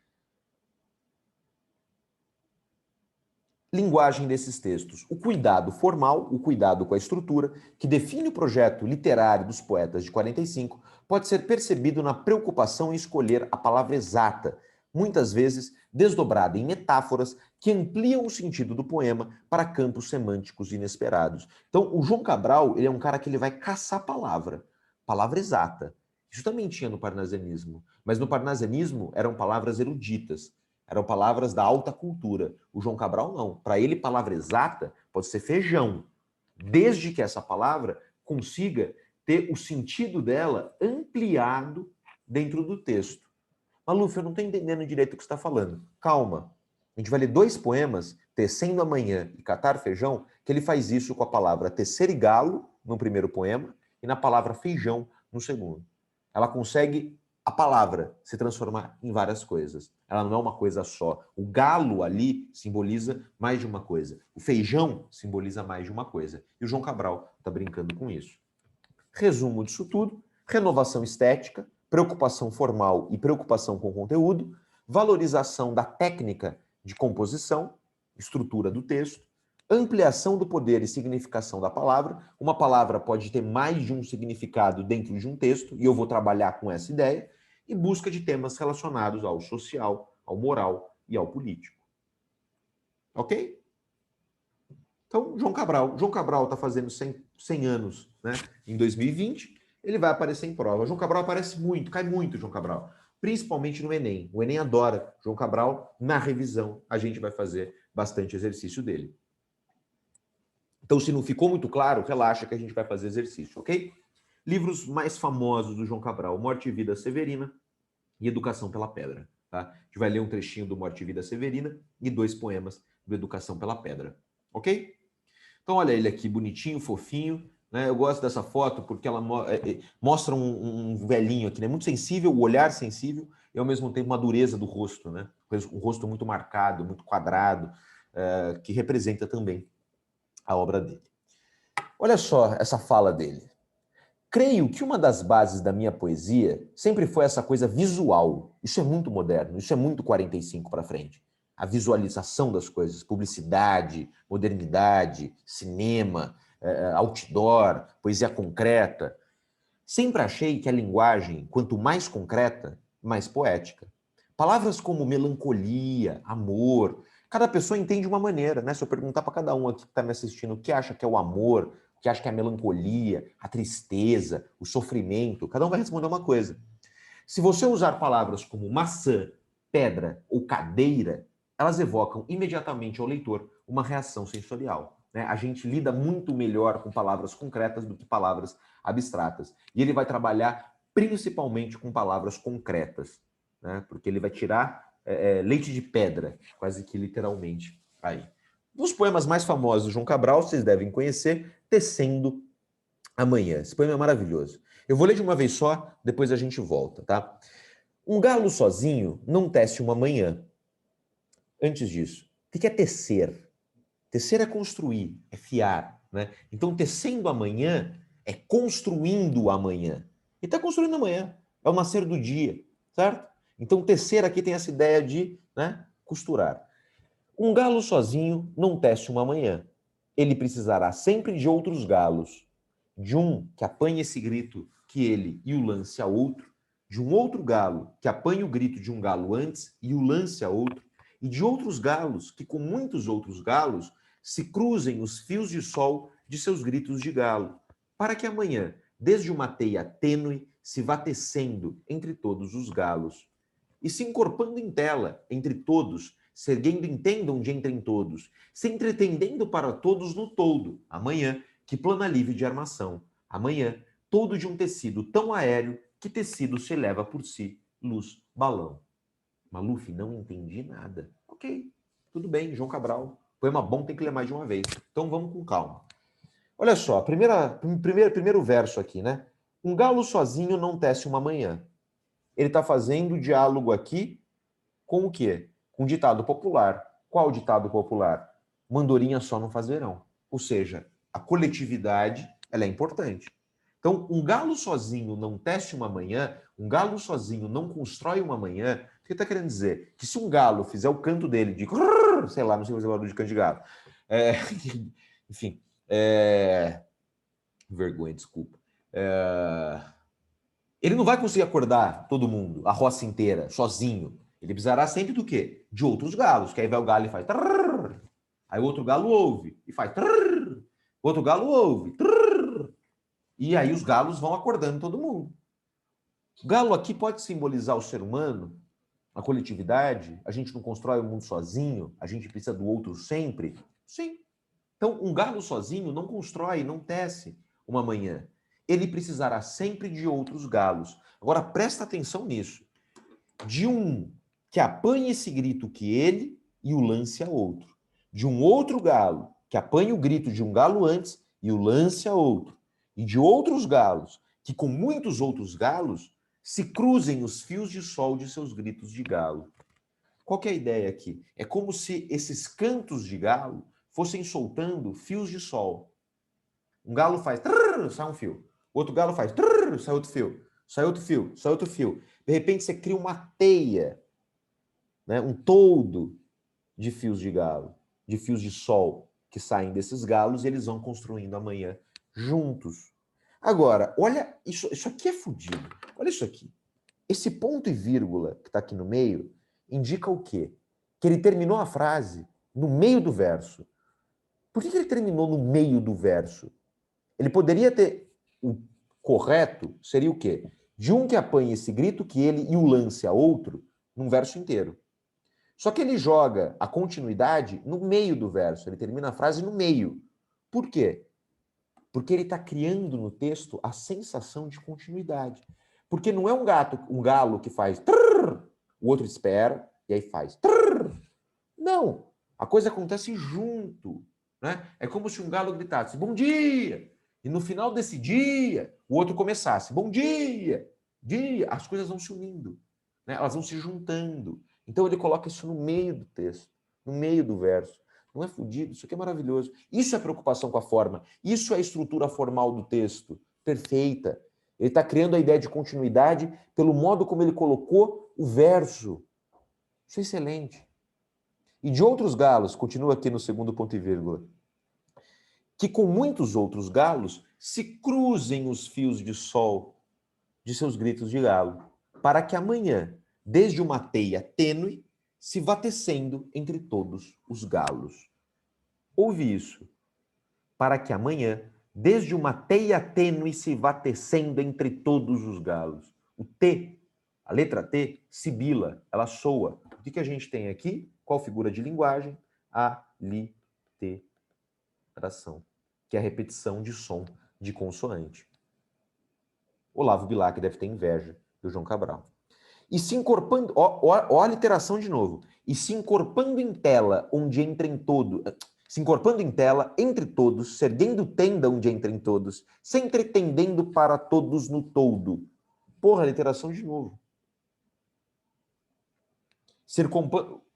Linguagem desses textos. O cuidado formal, o cuidado com a estrutura, que define o projeto literário dos poetas de 45, pode ser percebido na preocupação em escolher a palavra exata, muitas vezes desdobrada em metáforas que ampliam o sentido do poema para campos semânticos inesperados. Então, o João Cabral, ele é um cara que ele vai caçar palavra exata. Isso também tinha no parnasianismo, mas no parnasianismo eram palavras eruditas. Eram palavras da alta cultura. O João Cabral não. Para ele, palavra exata pode ser feijão, desde que essa palavra consiga ter o sentido dela ampliado dentro do texto. Maluf, eu não estou entendendo direito o que você está falando. Calma. A gente vai ler 2 poemas, Tecendo Amanhã e Catar Feijão, que ele faz isso com a palavra tecer e galo, no primeiro poema, e na palavra feijão, no segundo. Ela consegue a palavra se transformar em várias coisas. Ela não é uma coisa só. O galo ali simboliza mais de uma coisa. O feijão simboliza mais de uma coisa. E o João Cabral está brincando com isso. Resumo disso tudo: renovação estética, preocupação formal e preocupação com conteúdo, valorização da técnica de composição, estrutura do texto, ampliação do poder e significação da palavra. Uma palavra pode ter mais de um significado dentro de um texto, e eu vou trabalhar com essa ideia, e busca de temas relacionados ao social, ao moral e ao político. Ok? Então, João Cabral está fazendo 100 anos, né, em 2020, ele vai aparecer em prova. João Cabral aparece muito, cai muito, João Cabral. Principalmente no Enem. O Enem adora João Cabral. Na revisão, a gente vai fazer bastante exercício dele. Então, se não ficou muito claro, relaxa que a gente vai fazer exercício, ok? Livros mais famosos do João Cabral: Morte e Vida Severina e Educação pela Pedra. Tá? A gente vai ler um trechinho do Morte e Vida Severina e 2 poemas do Educação pela Pedra, ok? Então, olha ele aqui, bonitinho, fofinho. Né? Eu gosto dessa foto porque ela mostra um velhinho aqui, né? Muito sensível, o olhar sensível e, ao mesmo tempo, uma dureza do rosto. Né? Um rosto muito marcado, muito quadrado, que representa também a obra dele. Olha só essa fala dele. Creio que uma das bases da minha poesia sempre foi essa coisa visual. Isso é muito moderno, isso é muito 45 para frente. A visualização das coisas, publicidade, modernidade, cinema, outdoor, poesia concreta. Sempre achei que a linguagem, quanto mais concreta, mais poética. Palavras como melancolia, amor, cada pessoa entende de uma maneira, né? Se eu perguntar para cada um aqui que está me assistindo o que acha que é o amor, o que acha que é a melancolia, a tristeza, o sofrimento, cada um vai responder uma coisa. Se você usar palavras como maçã, pedra ou cadeira, elas evocam imediatamente ao leitor uma reação sensorial. Né? A gente lida muito melhor com palavras concretas do que palavras abstratas. E ele vai trabalhar principalmente com palavras concretas, né? Porque ele vai tirar leite de pedra, quase que literalmente aí. Um dos poemas mais famosos do João Cabral, vocês devem conhecer, Tecendo Amanhã. Esse poema é maravilhoso. Eu vou ler de uma vez só, depois a gente volta, tá? Um galo sozinho não tece uma manhã. Antes disso, o que é tecer? Tecer é construir, é fiar, né? Então, tecendo amanhã é construindo amanhã. E está construindo amanhã. É o nascer do dia, certo? Então, tecer aqui tem essa ideia de, né, costurar. Um galo sozinho não tece uma manhã. Ele precisará sempre de outros galos. De um que apanhe esse grito que ele e o lance a outro, de um outro galo que apanhe o grito de um galo antes e o lance a outro, e de outros galos que, com muitos outros galos, se cruzem os fios de sol de seus gritos de galo, para que amanhã, desde uma teia tênue, se vá tecendo entre todos os galos, e se encorpando em tela entre todos, se erguendo em tenda onde entrem todos, se entretendendo para todos no todo, amanhã, que plana livre de armação, amanhã, todo de um tecido tão aéreo que tecido se eleva por si, luz, balão. Maluf, não entendi nada. Ok, tudo bem, João Cabral. Poema bom tem que ler mais de uma vez. Então vamos com calma. Olha só, primeiro verso aqui, né? Um galo sozinho não tece uma manhã. Ele está fazendo diálogo aqui com o quê? Com o ditado popular. Qual ditado popular? Mandorinha só não faz verão. Ou seja, a coletividade ela é importante. Então, um galo sozinho não tece uma manhã, um galo sozinho não constrói uma manhã. O que está querendo dizer? Que se um galo fizer o canto dele de, sei lá, não sei fazer barulho de canto de galo. Enfim, vergonha, desculpa. Ele não vai conseguir acordar todo mundo, a roça inteira, sozinho. Ele precisará sempre do quê? De outros galos, que aí vai o galo e faz... Trrr, aí o outro galo ouve e faz... Trrr, o outro galo ouve... Trrr, e aí os galos vão acordando todo mundo. O galo aqui pode simbolizar o ser humano, a coletividade. A gente não constrói o mundo sozinho, a gente precisa do outro sempre. Sim. Então, um galo sozinho não constrói, não tece uma manhã. Ele precisará sempre de outros galos. Agora, presta atenção nisso. De um que apanhe esse grito que ele e o lance a outro. De um outro galo que apanhe o grito de um galo antes e o lance a outro. E de outros galos que, com muitos outros galos, se cruzem os fios de sol de seus gritos de galo. Qual que é a ideia aqui? É como se esses cantos de galo fossem soltando fios de sol. Um galo faz, trrr, sai um fio. Outro galo faz, trrr, sai outro fio. Sai outro fio, sai outro fio. De repente você cria uma teia, né? Um toldo de fios de galo, de fios de sol que saem desses galos e eles vão construindo amanhã juntos. Agora, olha, isso aqui é fodido. Olha isso aqui. Esse ponto e vírgula que está aqui no meio indica o quê? Que ele terminou a frase no meio do verso. Por que ele terminou no meio do verso? Ele poderia ter correto seria o quê? De um que apanhe esse grito que ele e o lance a outro num verso inteiro. Só que ele joga a continuidade no meio do verso, ele termina a frase no meio. Por quê? Porque ele está criando no texto a sensação de continuidade. Porque não é um galo que faz trrr, o outro espera e aí faz trrr. Não, a coisa acontece junto, né? É como se um galo gritasse bom dia, e no final desse dia o outro começasse bom dia, dia, as coisas vão se unindo, né? Elas vão se juntando. Então ele coloca isso no meio do texto, no meio do verso. Não é fodido? Isso aqui é maravilhoso. Isso é preocupação com a forma. Isso é a estrutura formal do texto. Perfeita. Ele está criando a ideia de continuidade pelo modo como ele colocou o verso. Isso é excelente. E de outros galos, continua aqui no segundo ponto e vírgula, que com muitos outros galos se cruzem os fios de sol de seus gritos de galo, para que amanhã, desde uma teia tênue, se vá tecendo entre todos os galos. Ouve isso. Para que amanhã, desde uma teia tênue, se vá tecendo entre todos os galos. O T, a letra T, sibila, ela soa. O que a gente tem aqui? Qual figura de linguagem? Aliteração, que é a repetição de som de consoante. Olavo Bilac deve ter inveja do João Cabral. E se encorpando, ó a literação de novo, e se encorpando em tela, onde entrem todos, se encorpando em tela, entre todos, se erguendo tenda onde entrem todos, se entretendendo para todos no todo. Porra, literação de novo. Se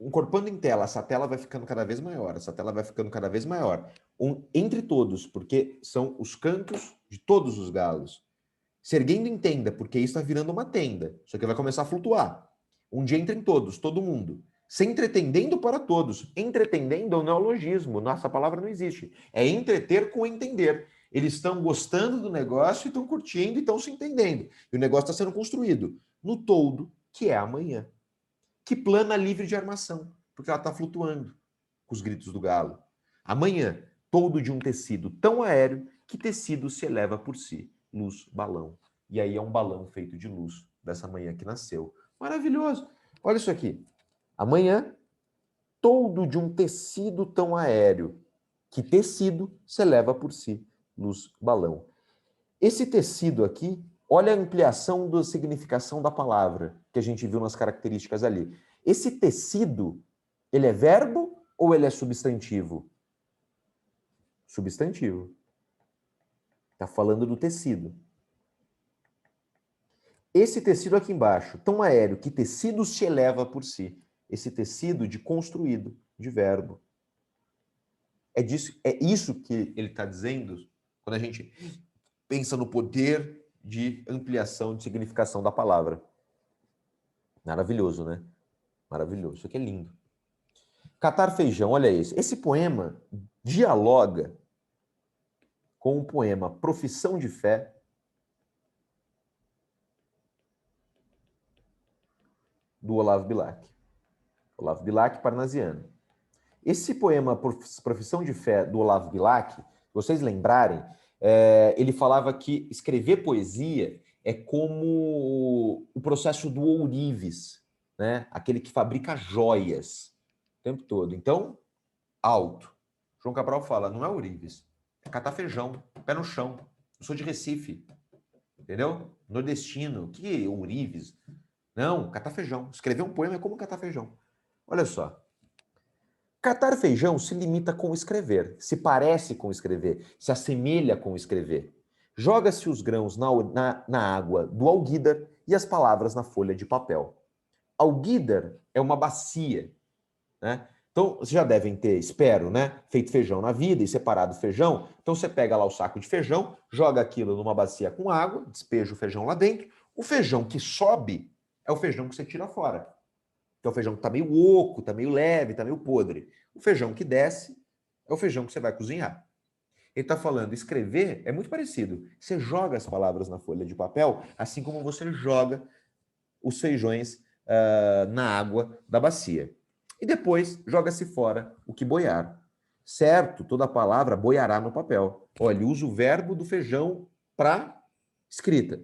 encorpando em tela, essa tela vai ficando cada vez maior, essa tela vai ficando cada vez maior. Entre todos, porque são os cantos de todos os galos. Se erguendo em tenda, porque isso está virando uma tenda. Isso aqui vai começar a flutuar. Um dia entrem todos, todo mundo. Se entretendendo para todos. Entretendendo é um neologismo. Nossa, palavra não existe. É entreter com entender. Eles estão gostando do negócio, estão curtindo e estão se entendendo. E o negócio está sendo construído no todo, que é amanhã. Que plana livre de armação, porque ela está flutuando com os gritos do galo. Amanhã, todo de um tecido tão aéreo que tecido se eleva por si. Luz, balão. E aí é um balão feito de luz dessa manhã que nasceu. Maravilhoso. Olha isso aqui. Amanhã, todo de um tecido tão aéreo que tecido se eleva por si. Luz, balão. Esse tecido aqui, olha a ampliação da significação da palavra que a gente viu nas características ali. Esse tecido, ele é verbo ou ele é substantivo? Substantivo. Está falando do tecido. Esse tecido aqui embaixo, tão aéreo que tecido se eleva por si. Esse tecido de construído, de verbo. É isso que ele está dizendo quando a gente pensa no poder de ampliação de significação da palavra. Maravilhoso, né? Maravilhoso. Isso aqui é lindo. Catar feijão, olha esse. Esse poema dialoga com o poema Profissão de Fé, do Olavo Bilac. Olavo Bilac, parnasiano. Esse poema Profissão de Fé, do Olavo Bilac, vocês lembrarem, ele falava que escrever poesia é como o processo do ourives, né? Aquele que fabrica joias o tempo todo. Então, alto. João Cabral fala, não é ourives, é catar feijão, pé no chão. Eu sou de Recife, entendeu? Nordestino, que ourives? Não, catar feijão. Escrever um poema é como catar feijão. Olha só. Catar feijão se limita com escrever, se parece com escrever, se assemelha com escrever. Joga-se os grãos na água do alguídar e as palavras na folha de papel. Alguídar é uma bacia, né? Então, vocês já devem ter, espero, né, feito feijão na vida e separado feijão. Então, você pega lá o saco de feijão, joga aquilo numa bacia com água, despeja o feijão lá dentro. O feijão que sobe é o feijão que você tira fora. Que é o feijão que está meio oco, está meio leve, está meio podre. O feijão que desce é o feijão que você vai cozinhar. Ele está falando, escrever é muito parecido. Você joga as palavras na folha de papel, assim como você joga os feijões na água da bacia. E depois joga-se fora o que boiar. Certo, toda palavra boiará no papel. Olha, ele usa o verbo do feijão para escrita.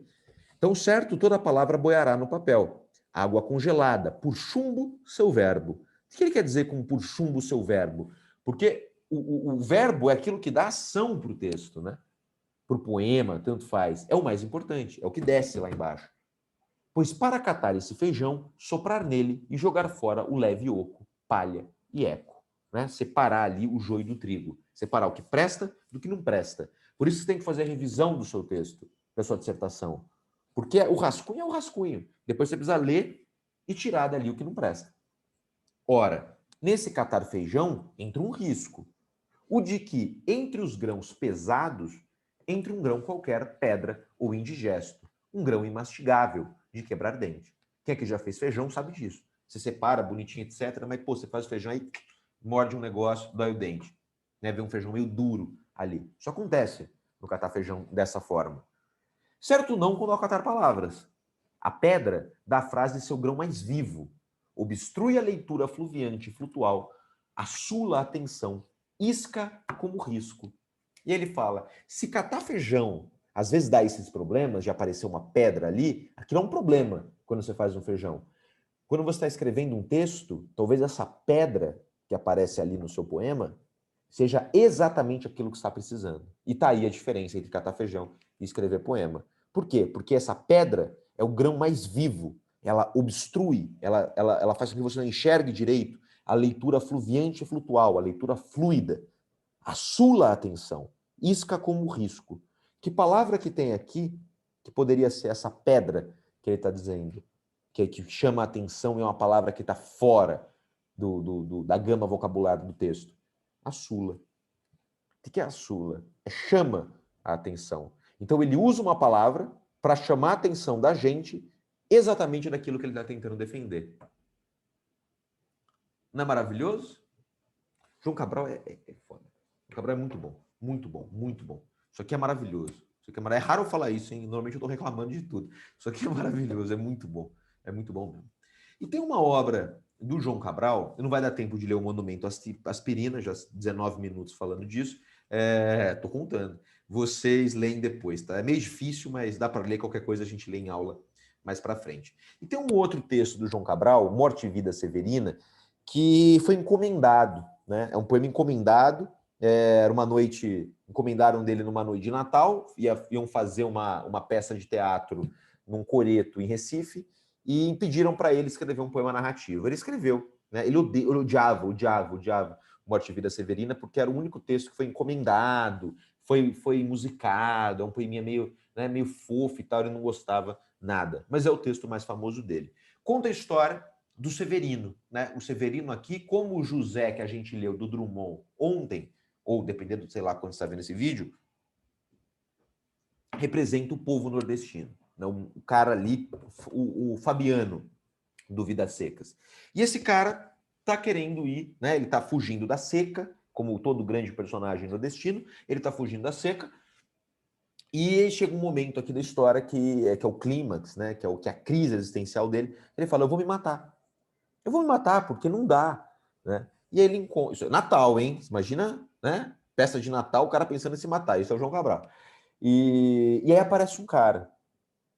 Então, certo, toda a palavra boiará no papel. Água congelada, por chumbo, seu verbo. O que ele quer dizer com por chumbo, seu verbo? Porque o verbo é aquilo que dá ação para o texto, né? Para o poema, tanto faz. É o mais importante, é o que desce lá embaixo. Pois para catar esse feijão, soprar nele e jogar fora o leve oco, palha e eco. Né? Separar ali o joio do trigo. Separar o que presta do que não presta. Por isso você tem que fazer a revisão do seu texto, da sua dissertação. Porque o rascunho é o rascunho. Depois você precisa ler e tirar dali o que não presta. Ora, nesse catar feijão entra um risco. O de que, entre os grãos pesados, entre um grão qualquer, pedra ou indigesto. Um grão imastigável, de quebrar dente. Quem aqui já fez feijão sabe disso. Você separa bonitinho, etc. Mas, pô, você faz o feijão aí, morde um negócio, dói o dente. Né? Vê um feijão meio duro ali. Isso acontece no catar feijão dessa forma. Certo não quando ao catar palavras. A pedra dá à frase seu grão mais vivo, obstrui a leitura fluviante e flutual, assula a atenção, isca como risco. E ele fala, se catar feijão, às vezes dá esses problemas de aparecer uma pedra ali, aquilo é um problema quando você faz um feijão. Quando você está escrevendo um texto, talvez essa pedra que aparece ali no seu poema seja exatamente aquilo que você está precisando. E tá aí a diferença entre catar feijão e escrever poema. Por quê? Porque essa pedra é o grão mais vivo. Ela obstrui, ela faz com que você não enxergue direito a leitura fluviante e flutual, a leitura fluida. Assula a atenção. Isca como risco. Que palavra que tem aqui que poderia ser essa pedra que ele está dizendo? Que chama a atenção e é uma palavra que está fora da gama vocabular do texto. Assula. O que é assula? É chama a atenção. Então ele usa uma palavra para chamar a atenção da gente exatamente daquilo que ele está tentando defender. Não é maravilhoso? João Cabral é foda. João Cabral é muito bom. Muito bom, muito bom. Isso aqui é maravilhoso. Isso aqui é raro eu falar isso, hein? Normalmente eu estou reclamando de tudo. Isso aqui é maravilhoso, é muito bom. É muito bom mesmo. E tem uma obra do João Cabral, não vai dar tempo de ler o Monumento Aspirina, já 19 minutos falando disso, tô contando. Vocês leem depois, tá? É meio difícil, mas dá para ler, qualquer coisa a gente lê em aula mais para frente. E tem um outro texto do João Cabral, Morte e Vida Severina, que foi encomendado, né? É um poema encomendado, era uma noite, encomendaram dele numa noite de Natal, iam fazer uma peça de teatro num coreto em Recife, e pediram para ele escrever um poema narrativo. Ele escreveu, né? Ele odiava Morte e Vida Severina, porque era o único texto que foi encomendado, foi musicado, é um poeminha meio, né, meio fofo e tal, ele não gostava nada. Mas é o texto mais famoso dele. Conta a história do Severino, né? O Severino aqui, como o José que a gente leu do Drummond ontem, ou dependendo, sei lá, quando você está vendo esse vídeo, representa o povo nordestino. O cara ali, o Fabiano, do Vidas Secas. E esse cara tá querendo ir, né? Ele tá fugindo da seca, como todo grande personagem nordestino, ele tá fugindo da seca, e chega um momento aqui da história que é o clímax, né? Que é a crise existencial dele. Ele fala, eu vou me matar. Eu vou me matar, porque não dá, né? E aí ele encontra... Isso é Natal, hein? Imagina, né? Festa de Natal, o cara pensando em se matar. Isso é o João Cabral. E aí aparece um cara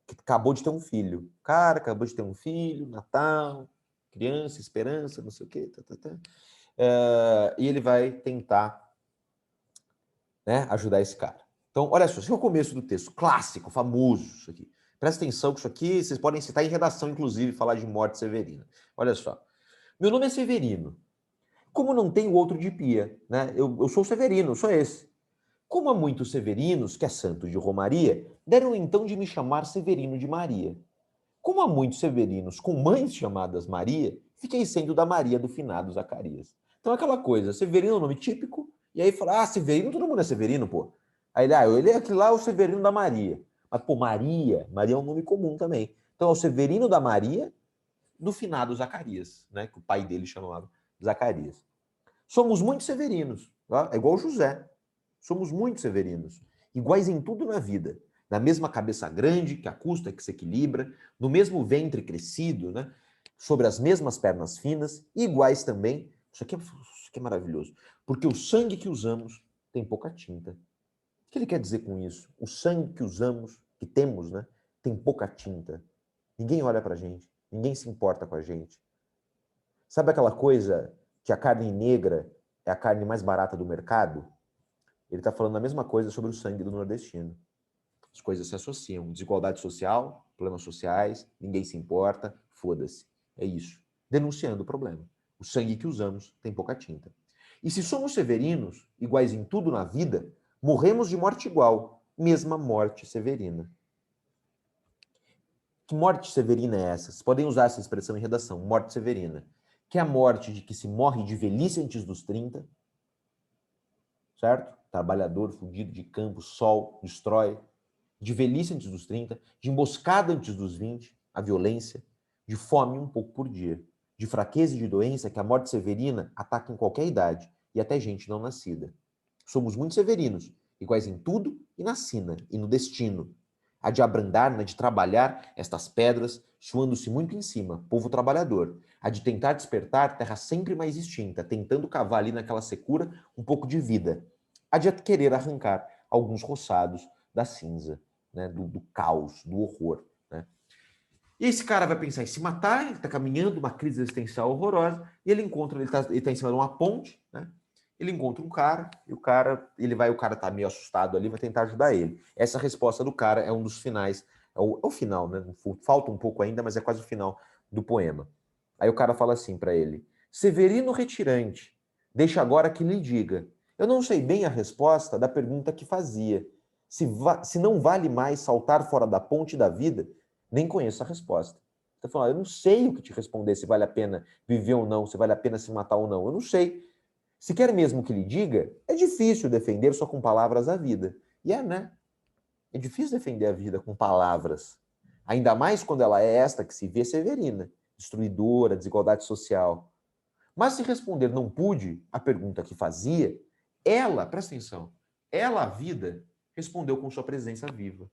que acabou de ter um filho. O cara acabou de ter um filho, Natal, criança, esperança, não sei o quê. E ele vai tentar, né, ajudar esse cara. Então, olha só, esse é o começo do texto, clássico, famoso, isso aqui. Presta atenção que isso aqui, vocês podem citar em redação, inclusive, falar de morte severina. Olha só. Meu nome é Severino. Como não tenho outro de pia, né? Eu sou Severino, eu sou esse. Como há muitos Severinos, que é santo de Romaria, deram então de me chamar Severino de Maria. Como há muitos Severinos com mães chamadas Maria, fiquei sendo da Maria do finado Zacarias. Então aquela coisa, Severino é um nome típico, e aí fala, Severino, todo mundo é Severino, pô. Aí ele é aquele lá, o Severino da Maria. Mas, pô, Maria é um nome comum também. Então é o Severino da Maria do finado Zacarias, né? Que o pai dele chamava Zacarias. Somos muito severinos, tá? É igual o José. Somos muito severinos, iguais em tudo na vida. Na mesma cabeça grande, que acusta, que se equilibra, no mesmo ventre crescido, né? Sobre as mesmas pernas finas, e iguais também. Isso aqui é maravilhoso. Porque o sangue que usamos tem pouca tinta. O que ele quer dizer com isso? O sangue que usamos que temos, né, tem pouca tinta. Ninguém olha pra gente, ninguém se importa com a gente. Sabe aquela coisa que a carne negra é a carne mais barata do mercado? Ele está falando a mesma coisa sobre o sangue do nordestino. As coisas se associam. Desigualdade social, problemas sociais, ninguém se importa, foda-se. É isso. Denunciando o problema. O sangue que usamos tem pouca tinta. E se somos severinos, iguais em tudo na vida, morremos de morte igual, mesma morte severina. Que morte severina é essa? Vocês podem usar essa expressão em redação, morte severina. Que é a morte de que se morre de velhice antes dos 30, certo? Trabalhador, fudido de campo, sol, destrói. De velhice antes dos 30, de emboscada antes dos 20, a violência, de fome um pouco por dia, de fraqueza e de doença que a morte severina ataca em qualquer idade e até gente não nascida. Somos muito severinos, iguais em tudo e na sina e no destino. Há de abrandar, né, de trabalhar estas pedras, suando-se muito em cima, povo trabalhador. Há de tentar despertar terra sempre mais extinta, tentando cavar ali naquela secura um pouco de vida. Há de querer arrancar alguns roçados da cinza, né, do caos, do horror. Né? E esse cara vai pensar em se matar, ele está caminhando, uma crise existencial horrorosa, e ele encontra, ele tá em cima de uma ponte, né? Ele encontra um cara, e o cara tá meio assustado ali, vai tentar ajudar ele. Essa resposta do cara é um dos finais, é o final, né? Falta um pouco ainda, mas é quase o final do poema. Aí o cara fala assim para ele: Severino retirante, deixa agora que lhe diga. Eu não sei bem a resposta da pergunta que fazia. Se não vale mais saltar fora da ponte da vida, nem conheço a resposta. Você fala, eu não sei o que te responder, se vale a pena viver ou não, se vale a pena se matar ou não. Eu não sei. Se quer mesmo que lhe diga, é difícil defender só com palavras a vida. E é, né? É difícil defender a vida com palavras. Ainda mais quando ela é esta que se vê severina, destruidora, desigualdade social. Mas se responder não pude, a pergunta que fazia, ela, presta atenção, ela, a vida, respondeu com sua presença viva.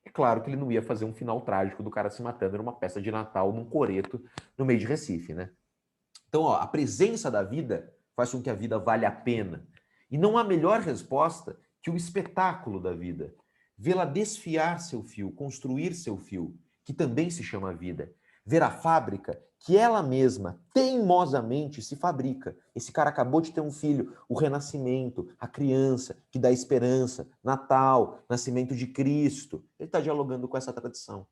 É claro que ele não ia fazer um final trágico do cara se matando numa peça de Natal, num coreto, no meio de Recife, né? Então, ó, a presença da vida faz com que a vida valha a pena. E não há melhor resposta que o espetáculo da vida. Vê-la desfiar seu fio, construir seu fio, que também se chama vida. Ver a fábrica que ela mesma teimosamente se fabrica. Esse cara acabou de ter um filho, o renascimento, a criança que dá esperança, Natal, nascimento de Cristo. Ele está dialogando com essa tradição.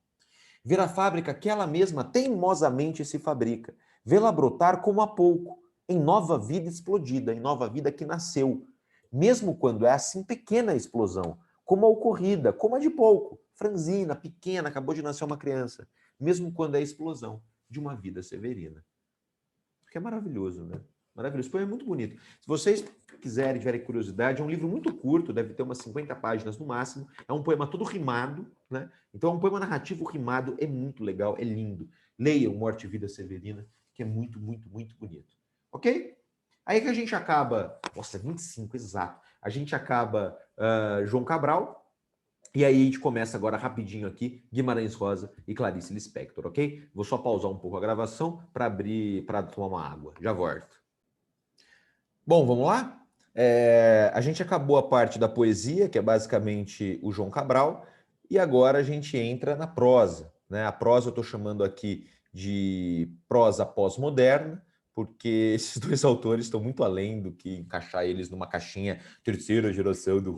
Ver a fábrica que ela mesma teimosamente se fabrica. Vê-la brotar como há pouco, em nova vida explodida, em nova vida que nasceu. Mesmo quando é assim pequena a explosão, como a ocorrida, como a de pouco, franzina, pequena, acabou de nascer uma criança. Mesmo quando é a explosão de uma vida severina. Que é maravilhoso, né? Maravilhoso. Esse poema é muito bonito. Se vocês quiserem, tiverem curiosidade, é um livro muito curto, deve ter umas 50 páginas no máximo. É um poema todo rimado, né? Então é um poema narrativo rimado, é muito legal, é lindo. Leiam Morte e Vida Severina, que é muito, muito, muito bonito. Ok? Aí que a gente acaba... Nossa, 25, exato. A gente acaba João Cabral, e aí a gente começa agora rapidinho aqui, Guimarães Rosa e Clarice Lispector, ok? Vou só pausar um pouco a gravação para abrir, para tomar uma água. Já volto. Bom, vamos lá? A gente acabou a parte da poesia, que é basicamente o João Cabral, e agora a gente entra na prosa, né? A prosa eu estou chamando aqui de prosa pós-moderna, porque esses dois autores estão muito além do que encaixar eles numa caixinha terceira geração do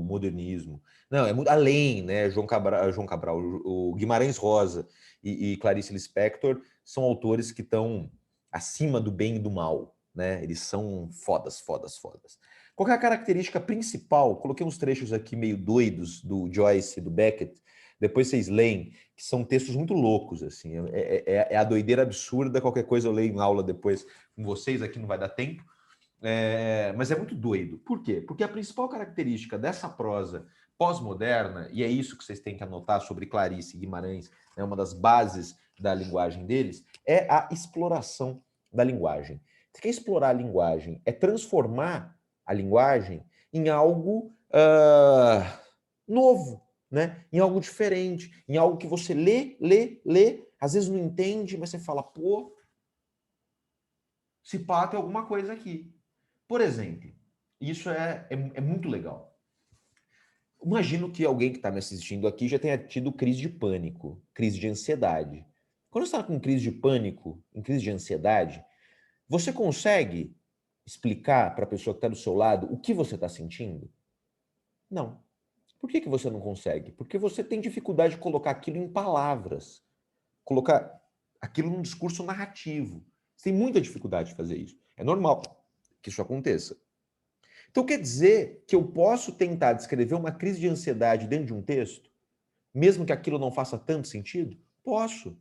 modernismo. Não, é muito além, né? João Cabral, o Guimarães Rosa e Clarice Lispector são autores que estão acima do bem e do mal, né? Eles são fodas, fodas, fodas. Qual é a característica principal? Coloquei uns trechos aqui meio doidos do Joyce e do Beckett, depois vocês leem, que são textos muito loucos, assim, é a doideira absurda, qualquer coisa eu leio em aula depois com vocês, aqui não vai dar tempo, mas é muito doido. Por quê? Porque a principal característica dessa prosa pós-moderna, e é isso que vocês têm que anotar sobre Clarice e Guimarães, é uma das bases da linguagem deles, é a exploração da linguagem. Você quer explorar a linguagem, é transformar a linguagem em algo novo, né? Em algo diferente, em algo que você lê, às vezes não entende, mas você fala, pô, se pá, tem alguma coisa aqui. Por exemplo, isso é muito legal. Imagino que alguém que está me assistindo aqui já tenha tido crise de pânico, crise de ansiedade. Quando você está com crise de pânico, em crise de ansiedade, você consegue explicar para a pessoa que está do seu lado o que você está sentindo? Não. Por que você não consegue? Porque você tem dificuldade de colocar aquilo em palavras, colocar aquilo num discurso narrativo. Você tem muita dificuldade de fazer isso. É normal que isso aconteça. Então quer dizer que eu posso tentar descrever uma crise de ansiedade dentro de um texto, mesmo que aquilo não faça tanto sentido? Posso.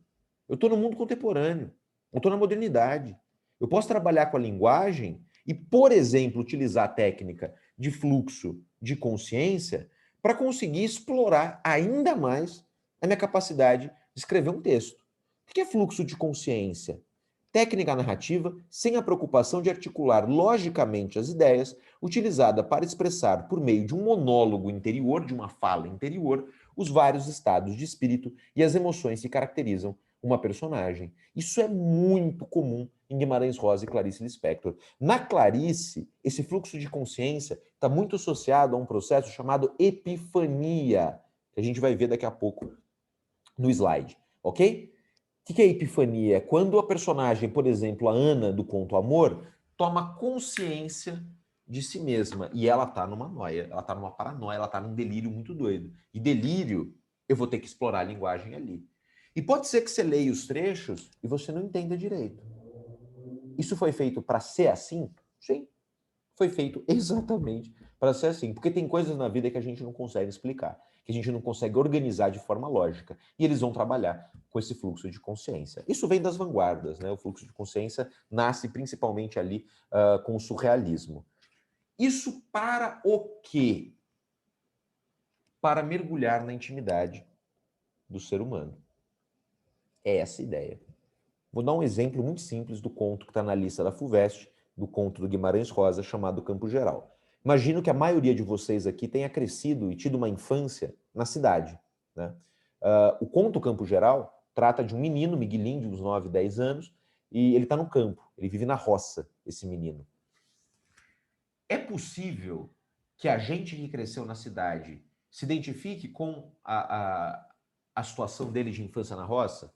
Eu estou no mundo contemporâneo, eu estou na modernidade. Eu posso trabalhar com a linguagem e, por exemplo, utilizar a técnica de fluxo de consciência para conseguir explorar ainda mais a minha capacidade de escrever um texto. O que é fluxo de consciência? Técnica narrativa sem a preocupação de articular logicamente as ideias, utilizada para expressar, por meio de um monólogo interior, de uma fala interior, os vários estados de espírito e as emoções que caracterizam uma personagem. Isso é muito comum em Guimarães Rosa e Clarice Lispector. Na Clarice, esse fluxo de consciência está muito associado a um processo chamado epifania, que a gente vai ver daqui a pouco no slide, ok? O que é epifania? É quando a personagem, por exemplo, a Ana do conto Amor, toma consciência de si mesma e ela tá numa noia, ela tá numa paranoia, ela tá num delírio muito doido. E delírio, eu vou ter que explorar a linguagem ali. E pode ser que você leia os trechos e você não entenda direito. Isso foi feito para ser assim? Sim. Foi feito exatamente para ser assim. Porque tem coisas na vida que a gente não consegue explicar, que a gente não consegue organizar de forma lógica. E eles vão trabalhar com esse fluxo de consciência. Isso vem das vanguardas, né? O fluxo de consciência nasce principalmente ali com o surrealismo. Isso para o quê? Para mergulhar na intimidade do ser humano. É essa a ideia. Vou dar um exemplo muito simples do conto que está na lista da FUVEST, do conto do Guimarães Rosa, chamado Campo Geral. Imagino que a maioria de vocês aqui tenha crescido e tido uma infância na cidade, né? O conto Campo Geral trata de um menino, Miguelinho, de uns 9, 10 anos, e ele está no campo, ele vive na roça, esse menino. É possível que a gente que cresceu na cidade se identifique com a situação dele de infância na roça?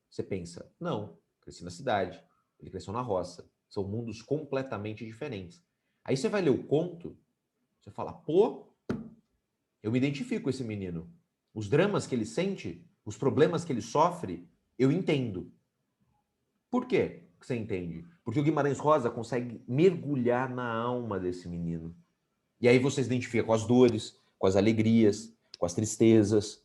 Você pensa, não, cresci na cidade, ele cresceu na roça. São mundos completamente diferentes. Aí você vai ler o conto, você fala, pô, eu me identifico com esse menino. Os dramas que ele sente, os problemas que ele sofre, eu entendo. Por quê que você entende? Porque o Guimarães Rosa consegue mergulhar na alma desse menino. E aí você se identifica com as dores, com as alegrias, com as tristezas,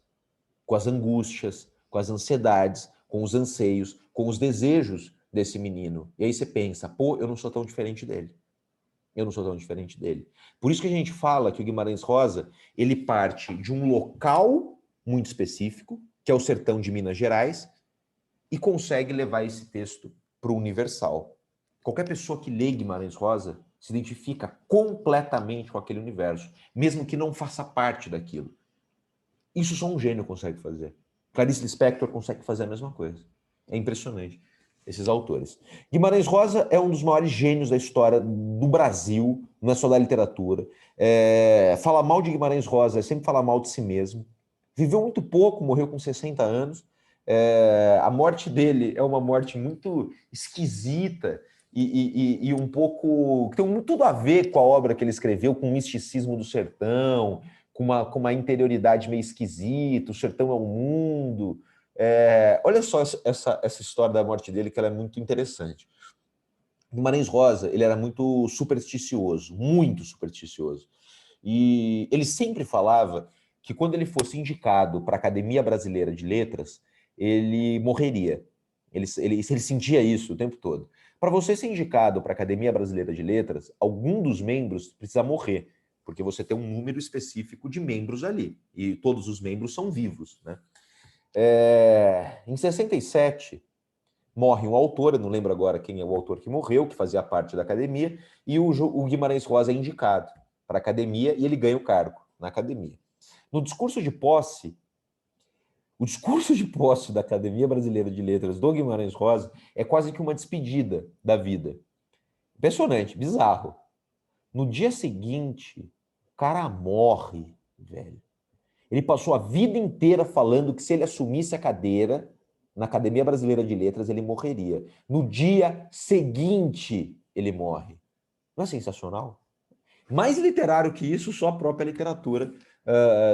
com as angústias, com as ansiedades, com os anseios, com os desejos desse menino. E aí você pensa, pô, eu não sou tão diferente dele. Eu não sou tão diferente dele. Por isso que a gente fala que o Guimarães Rosa, ele parte de um local muito específico, que é o sertão de Minas Gerais, e consegue levar esse texto para o universal. Qualquer pessoa que lê Guimarães Rosa se identifica completamente com aquele universo, mesmo que não faça parte daquilo. Isso só um gênio consegue fazer. Clarice Lispector consegue fazer a mesma coisa. É impressionante, esses autores. Guimarães Rosa é um dos maiores gênios da história do Brasil, não é só da literatura. Falar mal de Guimarães Rosa é sempre falar mal de si mesmo. Viveu muito pouco, morreu com 60 anos. A morte dele é uma morte muito esquisita e um pouco... tem tudo a ver com a obra que ele escreveu, com o misticismo do sertão, com uma interioridade meio esquisita, o sertão é o mundo. Olha só essa história da morte dele, que ela é muito interessante. Guimarães Rosa, ele era muito supersticioso, muito supersticioso. E ele sempre falava que quando ele fosse indicado para a Academia Brasileira de Letras, ele morreria. Ele sentia isso o tempo todo. Para você ser indicado para a Academia Brasileira de Letras, algum dos membros precisa morrer, porque você tem um número específico de membros ali, e todos os membros são vivos, né? Em 67, morre um autor, eu não lembro agora quem é o autor que morreu, que fazia parte da academia, e o Guimarães Rosa é indicado para a academia e ele ganha o cargo na academia. No discurso de posse, o discurso de posse da Academia Brasileira de Letras do Guimarães Rosa é quase que uma despedida da vida. Impressionante, bizarro. No dia seguinte, o cara morre Velho. Ele passou a vida inteira falando que se ele assumisse a cadeira na Academia Brasileira de Letras, ele morreria. No dia seguinte, ele morre. Não é sensacional? Mais literário que isso, só a própria literatura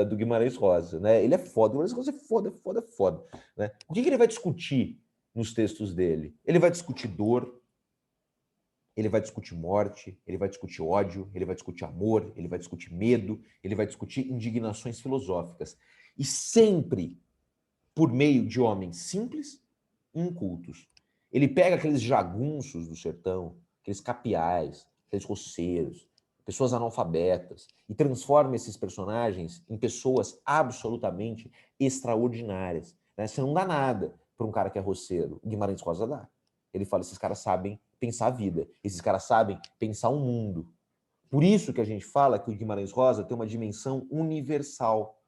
do Guimarães Rosa, né? Ele é foda, o Guimarães Rosa é foda, foda, foda. Né? O que ele vai discutir nos textos dele? Ele vai discutir dor, ele vai discutir morte, ele vai discutir ódio, ele vai discutir amor, ele vai discutir medo, ele vai discutir indignações filosóficas. E sempre por meio de homens simples e incultos. Ele pega aqueles jagunços do sertão, aqueles capiais, aqueles roceiros, pessoas analfabetas, e transforma esses personagens em pessoas absolutamente extraordinárias. Né? Você não dá nada para um cara que é roceiro. O Guimarães Rosa dá. Ele fala, esses caras sabem pensar a vida, esses caras sabem pensar o mundo. Por isso que a gente fala que o Guimarães Rosa tem uma dimensão universal.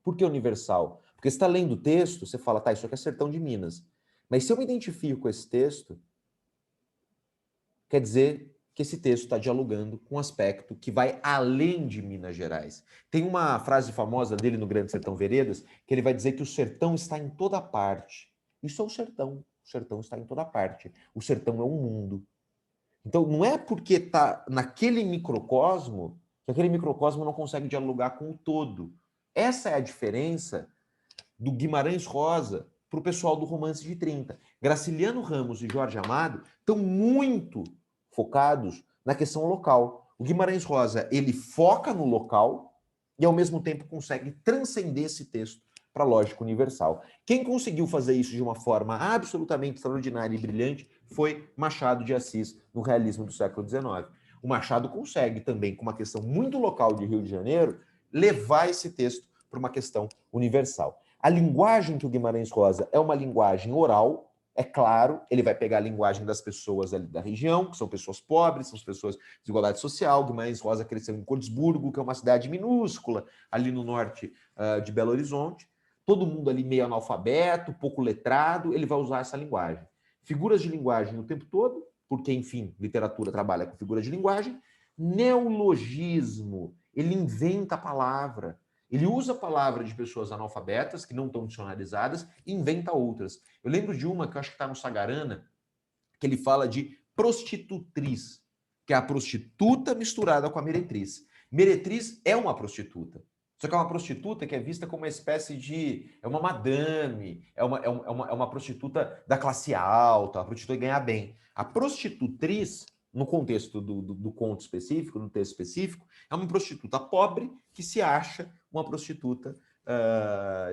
Por que universal? Porque você está lendo o texto, você fala, tá, isso aqui é sertão de Minas. Mas se eu me identifico com esse texto, quer dizer que esse texto está dialogando com um aspecto que vai além de Minas Gerais. Tem uma frase famosa dele no Grande Sertão Veredas, que ele vai dizer que o sertão está em toda parte. Isso é o sertão. O sertão está em toda parte. O sertão é um mundo. Então, não é porque está naquele microcosmo que aquele microcosmo não consegue dialogar com o todo. Essa é a diferença do Guimarães Rosa para o pessoal do Romance de 30. Graciliano Ramos e Jorge Amado estão muito focados na questão local. O Guimarães Rosa, ele foca no local e, ao mesmo tempo, consegue transcender esse texto para a lógica universal. Quem conseguiu fazer isso de uma forma absolutamente extraordinária e brilhante foi Machado de Assis, no realismo do século XIX. O Machado consegue também, com uma questão muito local de Rio de Janeiro, levar esse texto para uma questão universal. A linguagem que o Guimarães Rosa é uma linguagem oral, é claro, ele vai pegar a linguagem das pessoas ali da região, que são pessoas pobres, são pessoas de desigualdade social. Guimarães Rosa cresceu em Cordesburgo, que é uma cidade minúscula, ali no norte de Belo Horizonte. Todo mundo ali meio analfabeto, pouco letrado, ele vai usar essa linguagem. Figuras de linguagem o tempo todo, porque, enfim, literatura trabalha com figuras de linguagem. Neologismo, ele inventa a palavra. Ele usa a palavra de pessoas analfabetas, que não estão dicionarizadas, e inventa outras. Eu lembro de uma que eu acho que está no Sagarana, que ele fala de prostitutriz, que é a prostituta misturada com a meretriz. Meretriz é uma prostituta. Só que é uma prostituta que é vista como uma espécie de... É uma madame, é uma prostituta da classe alta, uma prostituta que ganha bem. A prostitutriz, no contexto do conto específico, no texto específico, é uma prostituta pobre que se acha uma prostituta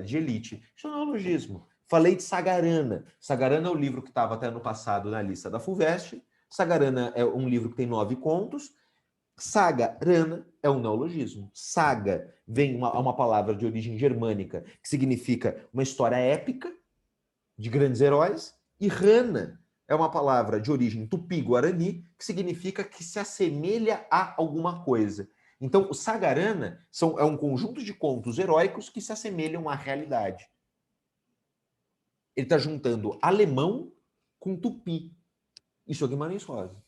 de elite. Isso é um neologismo. Falei de Sagarana. Sagarana é o livro que estava até no passado na lista da FUVEST. Sagarana é um livro que tem 9 contos. Sagarana é um neologismo. Saga vem uma palavra de origem germânica que significa uma história épica de grandes heróis. E rana é uma palavra de origem tupi-guarani que significa que se assemelha a alguma coisa. Então, o Sagarana é um conjunto de contos heróicos que se assemelham à realidade. Ele está juntando alemão com tupi. Isso é Guimarães Rosa.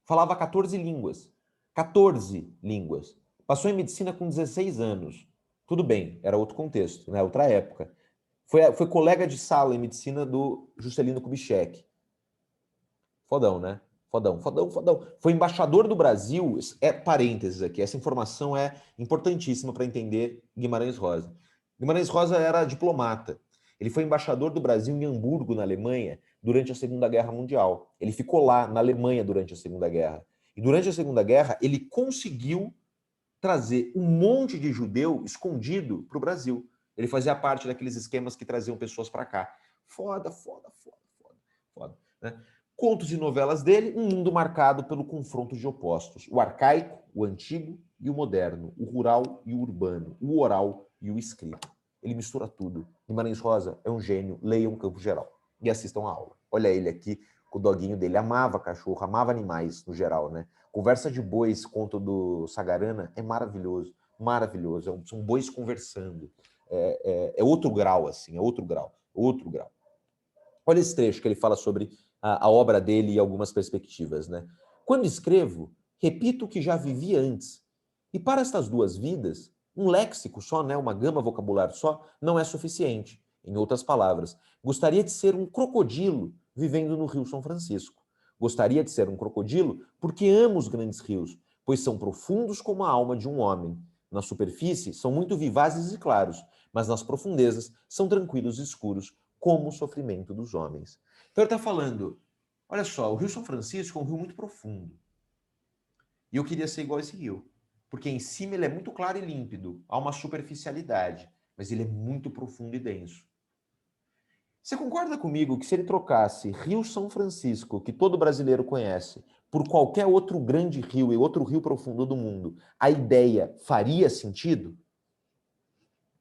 Falava 14 línguas. 14 línguas. Passou em medicina com 16 anos. Tudo bem, era outro contexto, né? Outra época. Foi colega de sala em medicina do Juscelino Kubitschek. Fodão, né? Fodão, fodão, fodão. Foi embaixador do Brasil, parênteses aqui, essa informação é importantíssima para entender Guimarães Rosa. Guimarães Rosa era diplomata. Ele foi embaixador do Brasil em Hamburgo, na Alemanha, durante a Segunda Guerra Mundial. Ele ficou lá, na Alemanha, durante a Segunda Guerra. E durante a Segunda Guerra, ele conseguiu trazer um monte de judeu escondido para o Brasil. Ele fazia parte daqueles esquemas que traziam pessoas para cá. Foda, foda, foda, foda, foda, né? Contos e novelas dele, um mundo marcado pelo confronto de opostos. O arcaico, o antigo e o moderno. O rural e o urbano. O oral e o escrito. Ele mistura tudo. Guimarães Rosa é um gênio. Leiam Campo Geral e assistam a aula. Olha ele aqui com o doguinho dele. Amava cachorro, amava animais no geral, né? Conversa de Bois, conto do Sagarana, é maravilhoso. Maravilhoso. São bois conversando. É outro grau, assim. É outro grau. Outro grau. Olha esse trecho que ele fala sobre a obra dele e algumas perspectivas, né? Quando escrevo, repito o que já vivi antes. E para estas duas vidas, Um léxico só, né, uma gama vocabular só, não é suficiente. Em outras palavras, gostaria de ser um crocodilo vivendo no Rio São Francisco. Gostaria de ser um crocodilo porque amo os grandes rios, pois são profundos como a alma de um homem. Na superfície, são muito vivazes e claros, mas nas profundezas, são tranquilos e escuros, como o sofrimento dos homens. Então ele está falando, olha só, o Rio São Francisco é um rio muito profundo. E eu queria ser igual a esse rio. Porque em cima ele é muito claro e límpido, há uma superficialidade, mas ele é muito profundo e denso. Você concorda comigo que se ele trocasse Rio São Francisco, que todo brasileiro conhece, por qualquer outro grande rio e outro rio profundo do mundo, a ideia faria sentido?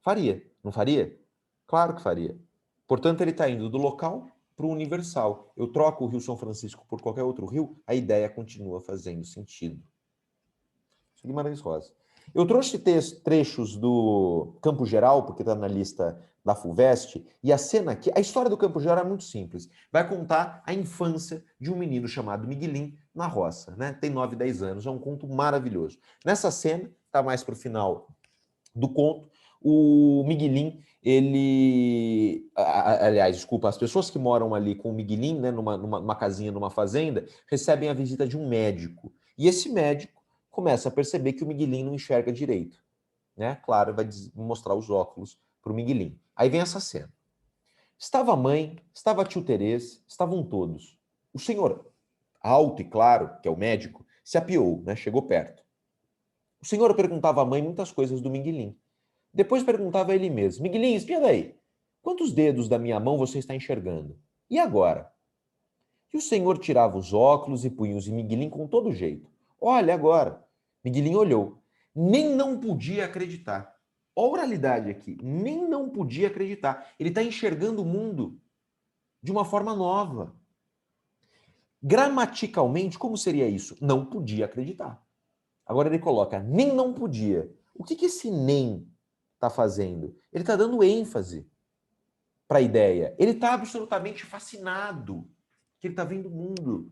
Faria, não faria? Claro que faria. Portanto, ele está indo do local para o universal. Eu troco o Rio São Francisco por qualquer outro rio, a ideia continua fazendo sentido. Guimarães Rosa. Eu trouxe trechos do Campo Geral, porque está na lista da FUVEST, e a cena aqui, a história do Campo Geral é muito simples. Vai contar a infância de um menino chamado Miguelim na roça, né? Tem 9, 10 anos, é um conto maravilhoso. Nessa cena, está mais para o final do conto, o Miguelim, aliás, desculpa, as pessoas que moram ali com o Miguelim, né, numa casinha, numa fazenda, recebem a visita de um médico. E esse médico começa a perceber que o Miguelim não enxerga direito, né? Claro, vai mostrar os óculos para o Miguelim. Aí vem essa cena. Estava a mãe, estava a tio Terês, estavam todos. O senhor, alto e claro, que é o médico, se apiou, né? Chegou perto. O senhor perguntava à mãe muitas coisas do Miguelim. Depois perguntava a ele mesmo: Miguelim, espia daí. Quantos dedos da minha mão você está enxergando? E agora? E o senhor tirava os óculos e punha-os em Miguelim com todo jeito. Olha agora. Miguelim olhou. Nem não podia acreditar. Olha a oralidade aqui. Nem não podia acreditar. Ele está enxergando o mundo de uma forma nova. Gramaticalmente, como seria isso? Não podia acreditar. Agora ele coloca nem não podia. O que esse nem está fazendo? Ele está dando ênfase para a ideia. Ele está absolutamente fascinado que ele está vendo o mundo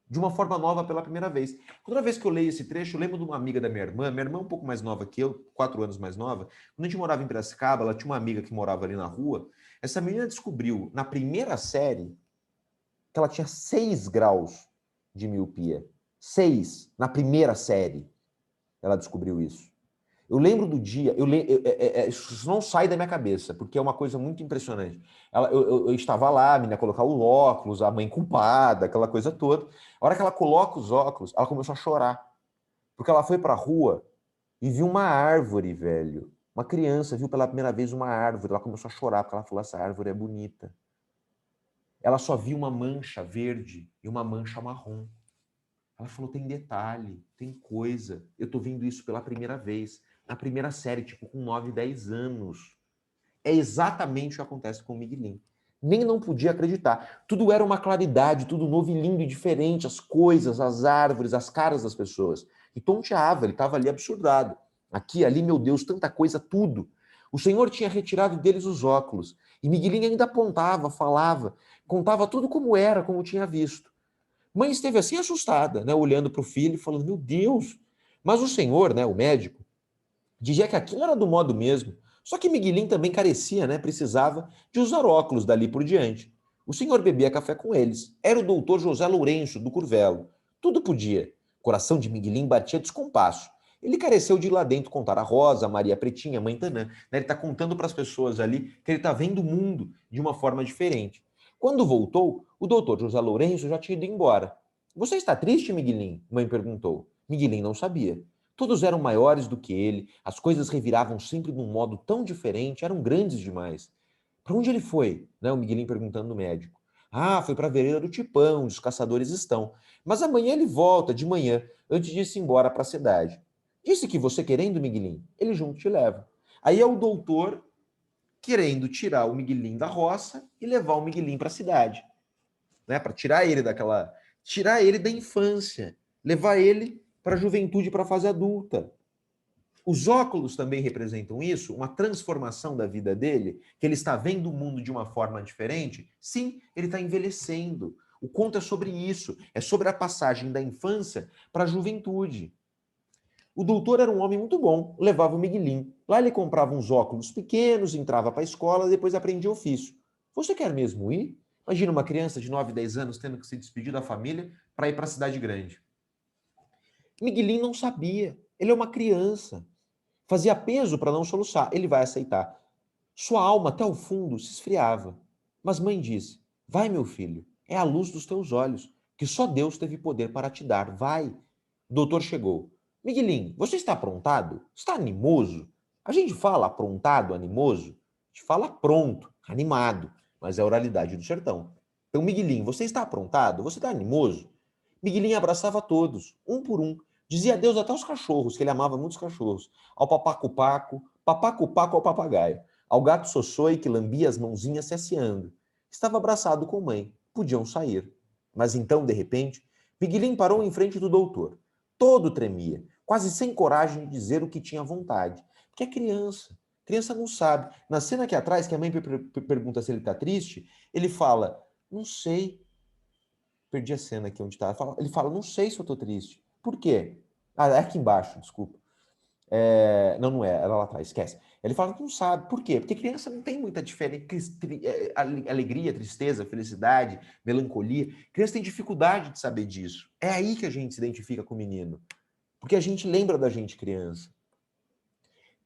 de uma forma nova pela primeira vez. Toda vez que eu leio esse trecho, eu lembro de uma amiga da minha irmã é um pouco mais nova que eu, 4 anos mais nova. Quando a gente morava em Piracicaba, ela tinha uma amiga que morava ali na rua. Essa menina descobriu, na primeira série, que ela tinha 6 graus de miopia. 6, na primeira série, ela descobriu isso. Eu lembro do dia, isso não sai da minha cabeça, porque é uma coisa muito impressionante. Eu estava lá, a menina colocar os óculos, a mãe culpada, aquela coisa toda. A hora que ela coloca os óculos, ela começou a chorar. Porque ela foi para a rua e viu uma árvore, velho. Uma criança viu pela primeira vez uma árvore. Ela começou a chorar, porque ela falou: essa árvore é bonita. Ela só viu uma mancha verde e uma mancha marrom. Ela falou: tem detalhe, tem coisa. Eu tô vendo isso pela primeira vez. Na primeira série, tipo, com 9, 10 anos. É exatamente o que acontece com o Miguelim. Nem não podia acreditar. Tudo era uma claridade, tudo novo e lindo e diferente. As coisas, as árvores, as caras das pessoas. E tonteava, ele estava ali absurdado. Aqui, ali, meu Deus, tanta coisa, tudo. O Senhor tinha retirado deles os óculos. E Miguelim ainda apontava, falava, contava tudo como era, como tinha visto. Mãe esteve assim assustada, né, olhando para o filho e falando: meu Deus. Mas o senhor, né, o médico, dizia que aquilo era do modo mesmo. Só que Miguelim também carecia, né, precisava de usar óculos dali por diante. O senhor bebia café com eles. Era o doutor José Lourenço, do Curvelo. Tudo podia. O coração de Miguelim batia descompasso. Ele careceu de ir lá dentro contar a Rosa, a Maria Pretinha, a Mãe Tanã. Ele está contando para as pessoas ali que ele está vendo o mundo de uma forma diferente. Quando voltou, o doutor José Lourenço já tinha ido embora. Você está triste, Miguelim? Mãe perguntou. Miguelim não sabia. Todos eram maiores do que ele, as coisas reviravam sempre de um modo tão diferente, eram grandes demais. Para onde ele foi? Né, o Miguelim perguntando no médico. Ah, foi para a vereda do Tipão, onde os caçadores estão. Mas amanhã ele volta, de manhã, antes de ir embora para a cidade. Disse que você querendo, Miguelim, ele junto te leva. Aí é o doutor querendo tirar o Miguelim da roça e levar o Miguelim para a cidade, né? Para tirar ele tirar ele da infância, levar ele para a juventude, para a fase adulta. Os óculos também representam isso, uma transformação da vida dele, que ele está vendo o mundo de uma forma diferente. Sim, ele está envelhecendo. O conto é sobre isso, é sobre a passagem da infância para a juventude. O doutor era um homem muito bom, levava o Miguelinho. Lá ele comprava uns óculos pequenos, entrava para a escola, depois aprendia ofício. Você quer mesmo ir? Imagina uma criança de 9, 10 anos tendo que se despedir da família para ir para a cidade grande. Miguelinho não sabia. Ele é uma criança. Fazia peso para não soluçar. Ele vai aceitar. Sua alma até o fundo se esfriava. Mas mãe disse: vai, meu filho, é a luz dos teus olhos, que só Deus teve poder para te dar. Vai. O doutor chegou. Miguelinho, você está aprontado? Está animoso? A gente fala aprontado, animoso? A gente fala pronto, animado, mas é a oralidade do sertão. Então, Miguelinho, você está aprontado? Você está animoso? Miguelinho abraçava todos, um por um. Dizia adeus até aos cachorros, que ele amava muitos cachorros. Ao papaco-paco ao papagaio. Ao gato Sossoi, que lambia as mãozinhas se asseando. Estava abraçado com mãe. Podiam sair. Mas então, de repente, Miguelinho parou em frente do doutor. Todo tremia, quase sem coragem de dizer o que tinha vontade. Porque é criança. Criança não sabe. Na cena aqui atrás, que a mãe pergunta se ele está triste, ele fala, não sei. Perdi a cena aqui onde está. Ele fala, não sei se eu estou triste. Por quê? Ah, é aqui embaixo, desculpa. Não, não é, era lá atrás, esquece. Ele fala que não sabe. Por quê? Porque criança não tem muita diferença, alegria, tristeza, felicidade, melancolia. Criança tem dificuldade de saber disso. É aí que a gente se identifica com o menino. Porque a gente lembra da gente criança.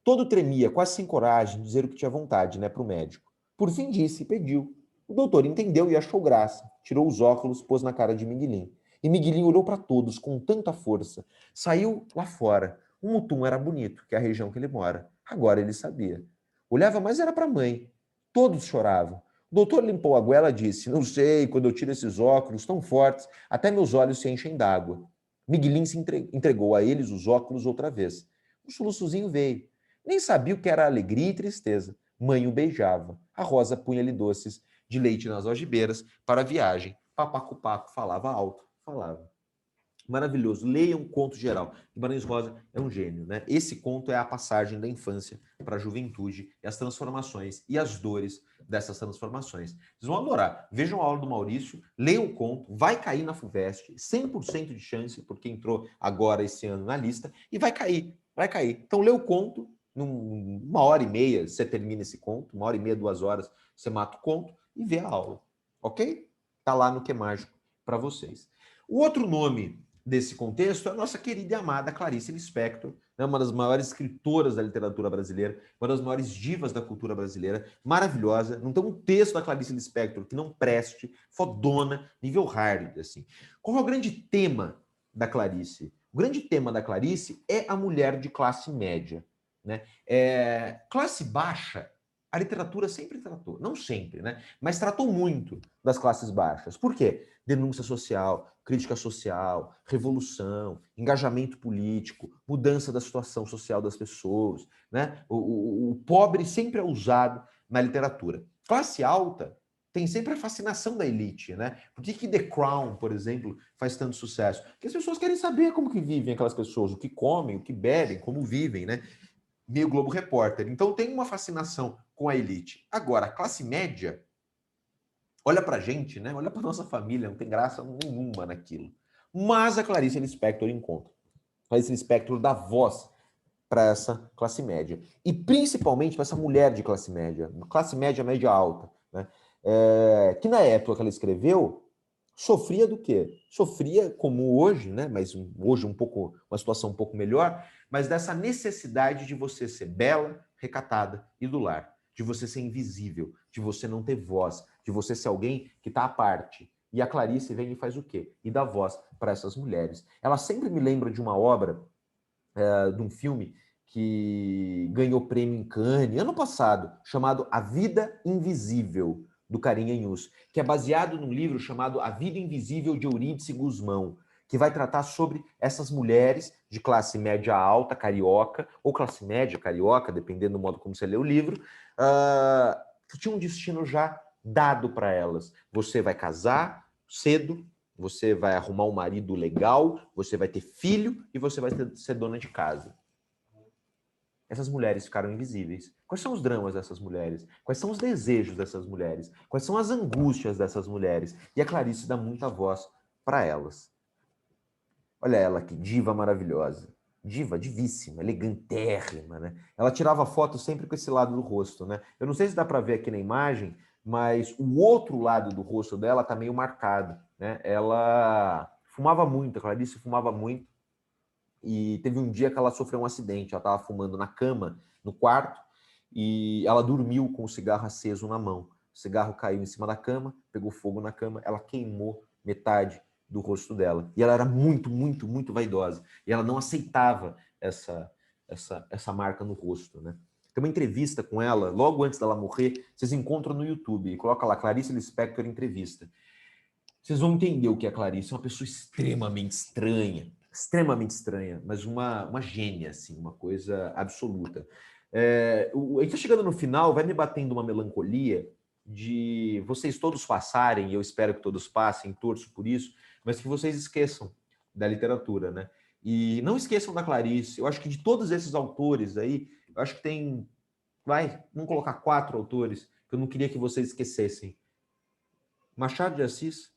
Todo tremia, quase sem coragem de dizer o que tinha vontade, né, para o médico. Por fim disse e pediu. O doutor entendeu e achou graça. Tirou os óculos, pôs na cara de Miguelinho. E Miguelinho olhou para todos com tanta força. Saiu lá fora. O Mutum era bonito, que é a região que ele mora. Agora ele sabia. Olhava, mas era para a mãe. Todos choravam. O doutor limpou a goela e disse, não sei, quando eu tiro esses óculos tão fortes, até meus olhos se enchem d'água. Miguelinho se entregou a eles os óculos outra vez. Um soluçozinho veio. Nem sabia o que era alegria e tristeza. Mãe o beijava. A Rosa punha-lhe doces de leite nas algibeiras para a viagem. Papaco falava alto, falava. Maravilhoso. Leia um conto geral. Guimarães Rosa é um gênio, né? Esse conto é a passagem da infância para a juventude e as transformações e as dores dessas transformações. Vocês vão adorar. Vejam a aula do Maurício, leiam o conto, vai cair na FUVEST, 100% de chance, porque entrou agora esse ano na lista, e vai cair, vai cair. Então, lê o conto, numa hora e meia você termina esse conto, 1h30, 2 horas, você mata o conto e vê a aula, ok? Tá lá no Que Mágico para vocês. O outro nome desse contexto é a nossa querida e amada Clarice Lispector, né, uma das maiores escritoras da literatura brasileira, uma das maiores divas da cultura brasileira, maravilhosa. Não tem um texto da Clarice Lispector que não preste, fodona, nível hard, assim. Qual é o grande tema da Clarice? O grande tema da Clarice é a mulher de classe média, né? Classe baixa, a literatura sempre tratou, não sempre, né? Mas tratou muito das classes baixas. Por quê? Denúncia social, crítica social, revolução, engajamento político, mudança da situação social das pessoas, né? O pobre sempre é usado na literatura. Classe alta tem sempre a fascinação da elite, né? Por que The Crown, por exemplo, faz tanto sucesso? Porque as pessoas querem saber como que vivem aquelas pessoas, o que comem, o que bebem, como vivem, né? Meio Globo Repórter. Então tem uma fascinação com a elite. Agora, a classe média olha pra gente, né? Olha pra nossa família, não tem graça nenhuma naquilo. Mas a Clarice Lispector encontra. Clarice Lispector dá voz para essa classe média. E principalmente para essa mulher de classe média média alta, né? Que na época que ela escreveu, sofria do quê? Sofria, como hoje, né? Mas hoje uma situação um pouco melhor, mas dessa necessidade de você ser bela, recatada e do lar, de você ser invisível, de você não ter voz, de você ser alguém que está à parte. E a Clarice vem e faz o quê? E dá voz para essas mulheres. Ela sempre me lembra de uma obra, de um filme que ganhou prêmio em Cannes ano passado, chamado A Vida Invisível, do Karim Yanus, que é baseado num livro chamado A Vida Invisível, de Eurídice Guzmão, que vai tratar sobre essas mulheres de classe média alta, carioca, ou classe média carioca, dependendo do modo como você lê o livro, que tinham um destino já dado para elas. Você vai casar cedo, você vai arrumar um marido legal, você vai ter filho e você vai ser dona de casa. Essas mulheres ficaram invisíveis. Quais são os dramas dessas mulheres? Quais são os desejos dessas mulheres? Quais são as angústias dessas mulheres? E a Clarice dá muita voz para elas. Olha ela, que diva maravilhosa. divíssima, elegantérrima, né? Ela tirava foto sempre com esse lado do rosto, né? Eu não sei se dá para ver aqui na imagem, mas o outro lado do rosto dela tá meio marcado, né? Ela fumava muito, a Clarice fumava muito, e teve um dia que ela sofreu um acidente. Ela estava fumando na cama, no quarto, e ela dormiu com o cigarro aceso na mão. O cigarro caiu em cima da cama, pegou fogo na cama, ela queimou metade do rosto dela. E ela era muito, muito, muito vaidosa. E ela não aceitava essa marca no rosto, né? Tem uma entrevista com ela, logo antes dela morrer, vocês encontram no YouTube, coloca lá, Clarice Lispector entrevista. Vocês vão entender o que é a Clarice. É uma pessoa extremamente estranha, mas uma gênia, assim, uma coisa absoluta. A gente está chegando no final, vai me batendo uma melancolia de vocês todos passarem, e eu espero que todos passem, torço por isso, mas que vocês esqueçam da literatura, né? E não esqueçam da Clarice. Eu acho que de todos esses autores aí, eu acho que tem, vamos colocar 4 autores que eu não queria que vocês esquecessem. Machado de Assis,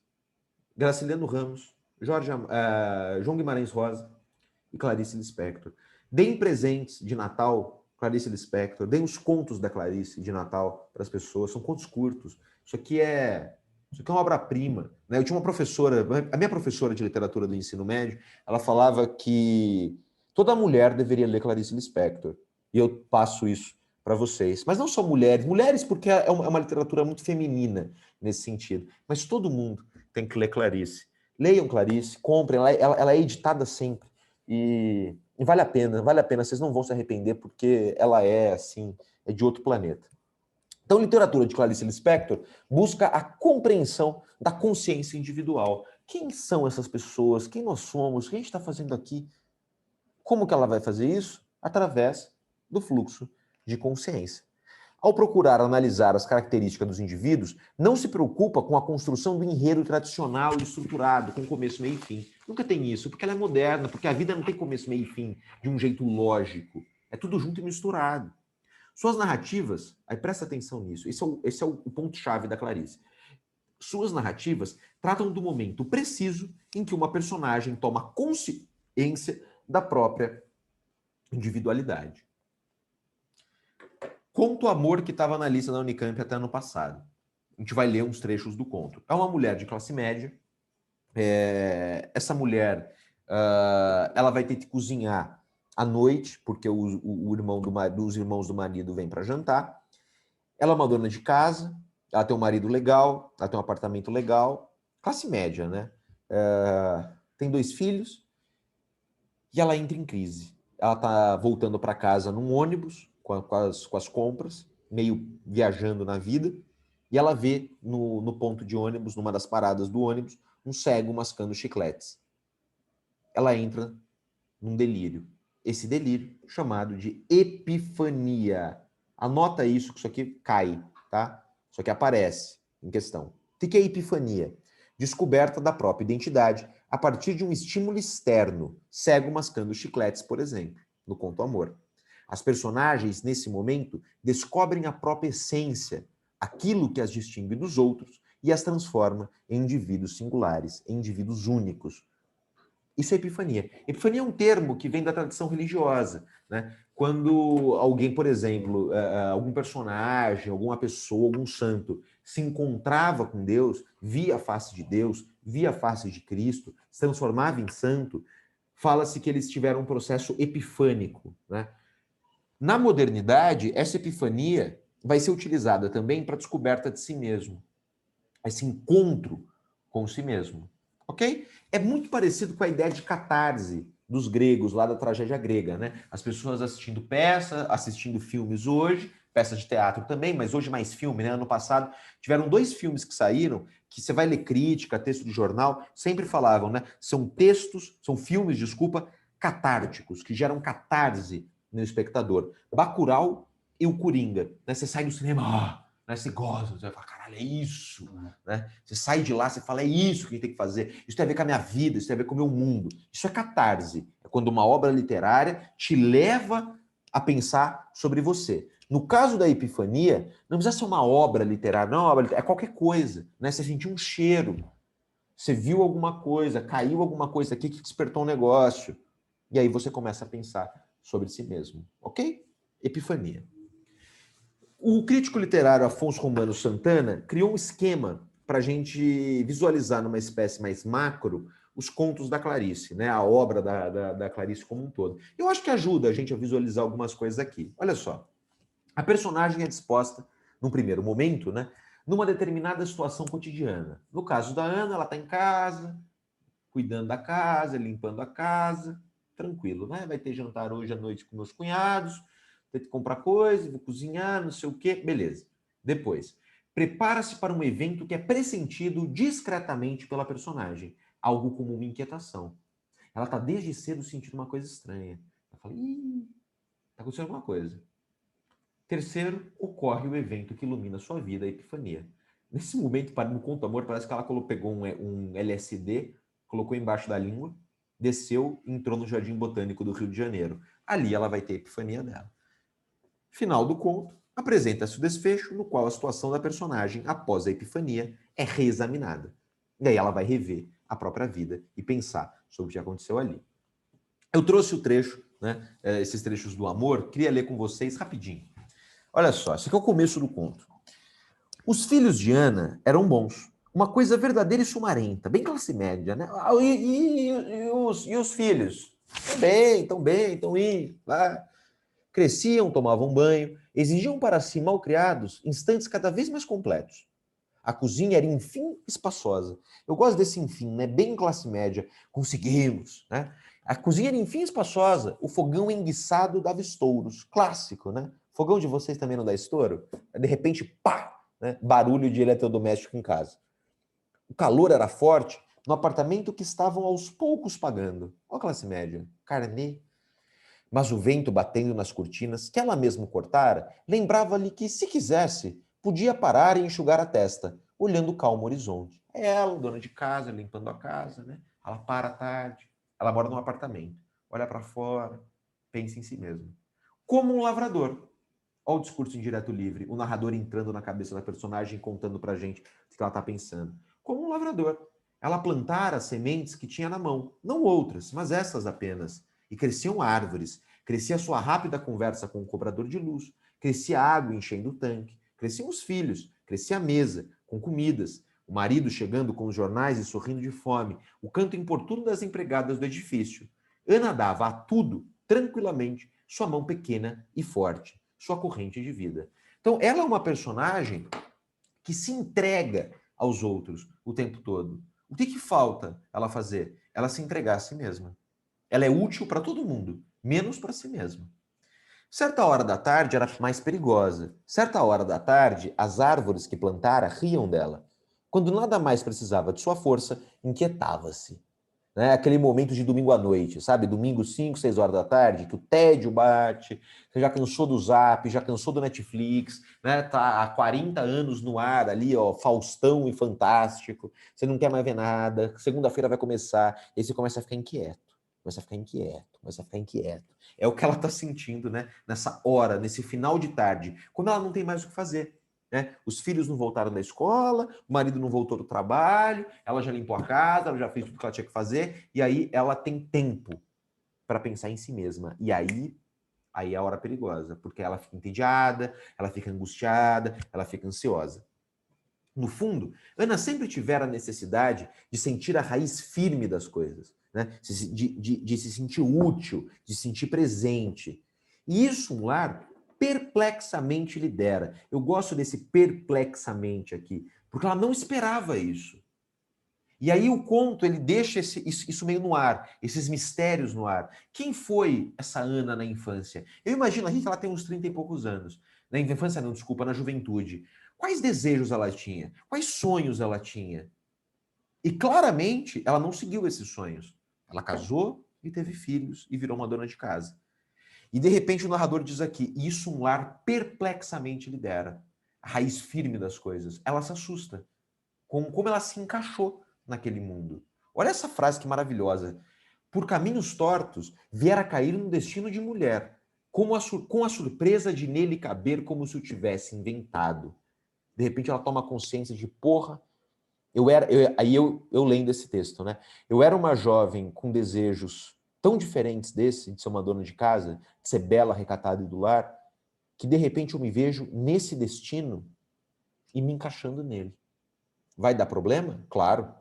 Graciliano Ramos, João Guimarães Rosa e Clarice Lispector. Deem presentes de Natal, Clarice Lispector. Deem os contos da Clarice de Natal para as pessoas. São contos curtos. Isso aqui é uma obra-prima, né? Eu tinha uma professora, a minha professora de literatura do ensino médio, ela falava que toda mulher deveria ler Clarice Lispector. E eu passo isso para vocês. Mas não só mulheres porque é uma literatura muito feminina nesse sentido, mas todo mundo tem que ler Clarice. Leiam Clarice, comprem, ela é editada sempre. E vale a pena, vocês não vão se arrepender, porque ela é, assim, é de outro planeta. Então, literatura de Clarice Lispector busca a compreensão da consciência individual. Quem são essas pessoas? Quem nós somos? O que a gente está fazendo aqui? Como que ela vai fazer isso? Através do fluxo de consciência. Ao procurar analisar as características dos indivíduos, não se preocupa com a construção do enredo tradicional e estruturado, com começo, meio e fim. Nunca tem isso, porque ela é moderna, porque a vida não tem começo, meio e fim de um jeito lógico. É tudo junto e misturado. Suas narrativas, aí presta atenção nisso, esse é o ponto-chave da Clarice. Suas narrativas tratam do momento preciso em que uma personagem toma consciência da própria individualidade. Conto Amor, que estava na lista da Unicamp até ano passado. A gente vai ler uns trechos do conto. É uma mulher de classe média. Essa mulher, ela vai ter que cozinhar à noite, porque os irmãos do marido vêm para jantar. Ela é uma dona de casa, ela tem um marido legal, ela tem um apartamento legal. Classe média, né? Tem 2 filhos. E ela entra em crise. Ela está voltando para casa num ônibus, com as compras, meio viajando na vida, e ela vê no ponto de ônibus, numa das paradas do ônibus, um cego mascando chicletes. Ela entra num delírio. Esse delírio chamado de epifania. Anota isso, que isso aqui cai, tá? Isso aqui aparece em questão. O que é epifania? Descoberta da própria identidade a partir de um estímulo externo, cego mascando chicletes, por exemplo, no conto Amor. As personagens, nesse momento, descobrem a própria essência, aquilo que as distingue dos outros e as transforma em indivíduos singulares, em indivíduos únicos. Isso é epifania. Epifania é um termo que vem da tradição religiosa, né? Quando alguém, por exemplo, algum personagem, alguma pessoa, algum santo se encontrava com Deus, via a face de Deus, via a face de Cristo, se transformava em santo, fala-se que eles tiveram um processo epifânico, né? Na modernidade, essa epifania vai ser utilizada também para a descoberta de si mesmo, esse encontro com si mesmo. Ok? É muito parecido com a ideia de catarse dos gregos, lá da tragédia grega, né? As pessoas assistindo peça, assistindo filmes hoje, peças de teatro também, mas hoje mais filme, né? Ano passado tiveram 2 filmes que saíram, que você vai ler crítica, texto de jornal, sempre falavam, né? São filmes, desculpa, catárticos, que geram catarse no espectador. Bacurau e o Coringa, né? Você sai do cinema, né? Você goza, você vai falar, caralho, é isso, né? Você sai de lá, você fala, é isso que a gente tem que fazer, isso tem a ver com a minha vida, isso tem a ver com o meu mundo. Isso é catarse, é quando uma obra literária te leva a pensar sobre você. No caso da epifania, não precisa ser uma obra literária, não é uma obra literária, é qualquer coisa, né? Você sentiu um cheiro, você viu alguma coisa, caiu alguma coisa aqui que despertou um negócio, E aí você começa a pensar sobre si mesmo, ok? Epifania. O crítico literário Afonso Romano Santana criou um esquema para a gente visualizar numa espécie mais macro os contos da Clarice, né? A obra da Clarice como um todo. Eu acho que ajuda a gente a visualizar algumas coisas aqui. Olha só, a personagem é disposta, num primeiro momento, né, numa determinada situação cotidiana. No caso da Ana, ela está em casa, cuidando da casa, limpando a casa, tranquilo, né? Vai ter jantar hoje à noite com meus cunhados, ter que comprar coisa, vou cozinhar, não sei o quê, beleza. Depois, prepara-se para um evento que é pressentido discretamente pela personagem, algo como uma inquietação. Ela está desde cedo sentindo uma coisa estranha. Ela fala, ih, está acontecendo alguma coisa. Terceiro, ocorre o evento que ilumina a sua vida, a epifania. Nesse momento, no Conto Amor, parece que ela pegou um LSD, colocou embaixo da língua, desceu e entrou no Jardim Botânico do Rio de Janeiro. Ali ela vai ter a epifania dela. Final do conto, apresenta-se o desfecho no qual a situação da personagem, após a epifania, é reexaminada. E aí ela vai rever a própria vida e pensar sobre o que aconteceu ali. Eu trouxe o trecho, né, esses trechos do amor, queria ler com vocês rapidinho. Olha só, esse aqui é o começo do conto. Os filhos de Ana eram bons. Uma coisa verdadeira e sumarenta, bem classe média, né? E os filhos? Estão bem, estão indo. Lá. Cresciam, tomavam banho, exigiam para si malcriados instantes cada vez mais completos. A cozinha era, enfim, espaçosa. Eu gosto desse enfim, né? Bem classe média. Conseguimos, né? A cozinha era, enfim, espaçosa. O fogão enguiçado dava estouros. Clássico, né? Fogão de vocês também não dá estouro? De repente, pá! Né? Barulho de eletrodoméstico em casa. O calor era forte no apartamento que estavam aos poucos pagando. Olha a classe média. Carnê. Mas o vento batendo nas cortinas, que ela mesma cortara, lembrava-lhe que, se quisesse, podia parar e enxugar a testa, olhando o calmo horizonte. É ela, dona de casa, limpando a casa, né? Ela para à tarde, ela mora num apartamento, olha para fora, pensa em si mesma. Como um lavrador. Olha o discurso indireto livre, o narrador entrando na cabeça da personagem, contando pra gente o que ela está pensando. Como um lavrador. Ela plantara as sementes que tinha na mão, não outras, mas essas apenas. E cresciam árvores, crescia sua rápida conversa com o cobrador de luz, crescia a água enchendo o tanque, cresciam os filhos, crescia a mesa, com comidas, o marido chegando com os jornais e sorrindo de fome, o canto importuno das empregadas do edifício. Ana dava a tudo, tranquilamente, sua mão pequena e forte, sua corrente de vida. Então, ela é uma personagem que se entrega aos outros o tempo todo. O que falta ela fazer? Ela se entregar a si mesma. Ela é útil para todo mundo, menos para si mesma. Certa hora da tarde era mais perigosa. Certa hora da tarde, as árvores que plantara riam dela. Quando nada mais precisava de sua força, inquietava-se. Né? Aquele momento de domingo à noite, sabe? Domingo, 5, 6 horas da tarde, que o tédio bate, você já cansou do Zap, já cansou do Netflix, né? Tá há 40 anos no ar ali, ó, Faustão e Fantástico, você não quer mais ver nada, segunda-feira vai começar, e aí você começa a ficar inquieto. Começa a ficar inquieto, começa a ficar inquieto. É o que ela está sentindo, né? Nessa hora, nesse final de tarde, quando ela não tem mais o que fazer. Né? Os filhos não voltaram da escola, o marido não voltou do trabalho, ela já limpou a casa, ela já fez tudo que ela tinha que fazer, e aí ela tem tempo para pensar em si mesma. E aí é a hora perigosa, porque ela fica entediada, ela fica angustiada, ela fica ansiosa. No fundo, Ana sempre tivera a necessidade de sentir a raiz firme das coisas, né? de se sentir útil, de se sentir presente. E isso um lar perplexamente lhe dera. Eu gosto desse perplexamente aqui, porque ela não esperava isso. E aí o conto, ele deixa isso meio no ar, esses mistérios no ar. Quem foi essa Ana na infância? Eu imagino aqui que ela tem uns 30 e poucos anos. Na infância não, desculpa, na juventude. Quais desejos ela tinha? Quais sonhos ela tinha? E claramente ela não seguiu esses sonhos. Ela casou e teve filhos e virou uma dona de casa. E de repente o narrador diz aqui, isso um lar perplexamente lhe dera. A raiz firme das coisas. Ela se assusta com como ela se encaixou naquele mundo. Olha essa frase que maravilhosa. Por caminhos tortos, viera cair no destino de mulher, com a surpresa de nele caber como se o tivesse inventado. De repente ela toma consciência de, porra, eu lendo esse texto, né? Eu era uma jovem com desejos tão diferentes desse, de ser uma dona de casa, de ser bela, recatada e do lar, que de repente eu me vejo nesse destino e me encaixando nele. Vai dar problema? Claro.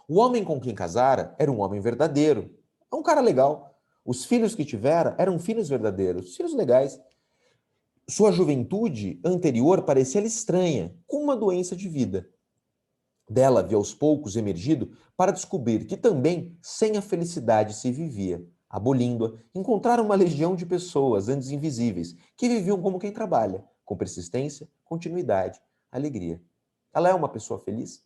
O homem com quem casara era um homem verdadeiro, é um cara legal. Os filhos que tivera eram filhos verdadeiros, filhos legais. Sua juventude anterior parecia-lhe estranha, com uma doença de vida. Dela havia aos poucos emergido para descobrir que também sem a felicidade se vivia. Abolindo-a, encontraram uma legião de pessoas, antes invisíveis, que viviam como quem trabalha, com persistência, continuidade, alegria. Ela é uma pessoa feliz?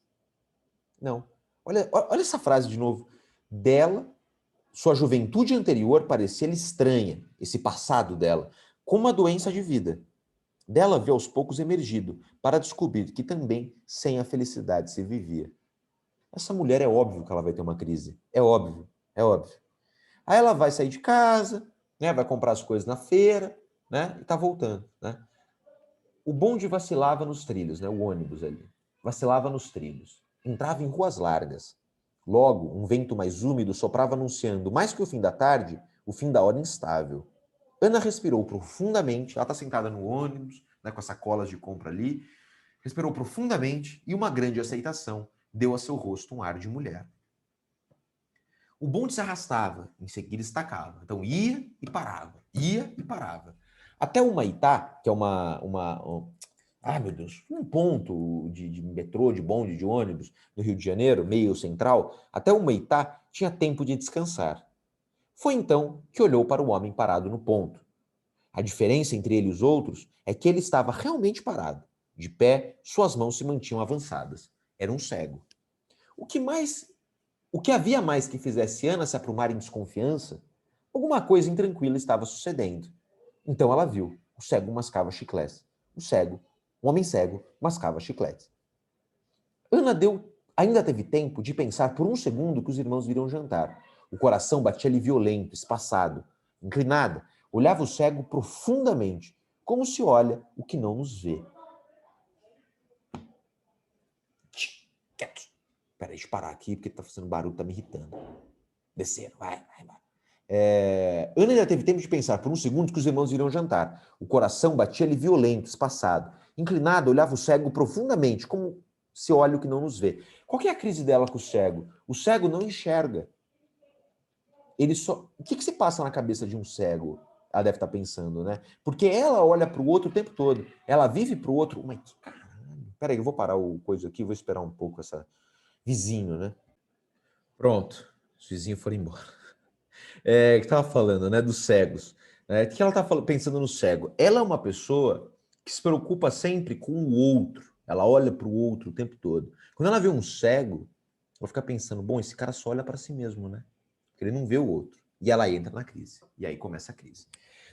Não. Olha essa frase de novo. Dela, sua juventude anterior parecia-lhe estranha, esse passado dela, com uma doença de vida. Dela havia aos poucos emergido, para descobrir que também sem a felicidade se vivia. Essa mulher é óbvio que ela vai ter uma crise. É óbvio, é óbvio. Aí ela vai sair de casa, né, vai comprar as coisas na feira, né, e tá voltando, né? O bonde vacilava nos trilhos, né, o ônibus ali. Vacilava nos trilhos. Entrava em ruas largas. Logo, um vento mais úmido soprava anunciando, mais que o fim da tarde, o fim da hora instável. Ana respirou profundamente, ela está sentada no ônibus, né, com as sacolas de compra ali, respirou profundamente e uma grande aceitação deu a seu rosto um ar de mulher. O bonde se arrastava, em seguida estacava. Então ia e parava, ia e parava. Até o Humaitá, que é ai meu Deus, um ponto de metrô, de bonde, de ônibus, no Rio de Janeiro, meio central, até o Humaitá tinha tempo de descansar. Foi então que olhou para o homem parado no ponto. A diferença entre ele e os outros é que ele estava realmente parado. De pé, suas mãos se mantinham avançadas. Era um cego. O que havia mais que fizesse Ana se aprumar em desconfiança? Alguma coisa intranquila estava sucedendo. Então ela viu. O cego mascava chicletes. Um homem cego, mascava chicletes. Ana ainda teve tempo de pensar por um segundo que os irmãos viriam jantar. O coração batia-lhe violento, espaçado. Inclinada, olhava o cego profundamente, como se olha o que não nos vê. Quieto. Peraí, deixa eu parar aqui, porque tá fazendo barulho, tá me irritando. Desceram, vai. Ana ainda teve tempo de pensar por um segundo que os irmãos iriam jantar. O coração batia-lhe violento, espaçado. Inclinada, olhava o cego profundamente, como se olha o que não nos vê. Qual que é a crise dela com o cego? O cego não enxerga. Ele só... O que se passa na cabeça de um cego? Ela deve estar pensando, né? Porque ela olha para o outro o tempo todo. Ela vive para o outro. Mas que caralho. Peraí, eu vou parar o coisa aqui, vou esperar um pouco essa... Vizinho, né? Pronto. Os vizinhos foram embora. Que estava falando, né? Dos cegos. O que ela está pensando no cego? Ela é uma pessoa que se preocupa sempre com o outro. Ela olha para o outro o tempo todo. Quando ela vê um cego, ela fica pensando, bom, esse cara só olha para si mesmo, né? Porque ele não vê o outro. E ela entra na crise. E aí começa a crise.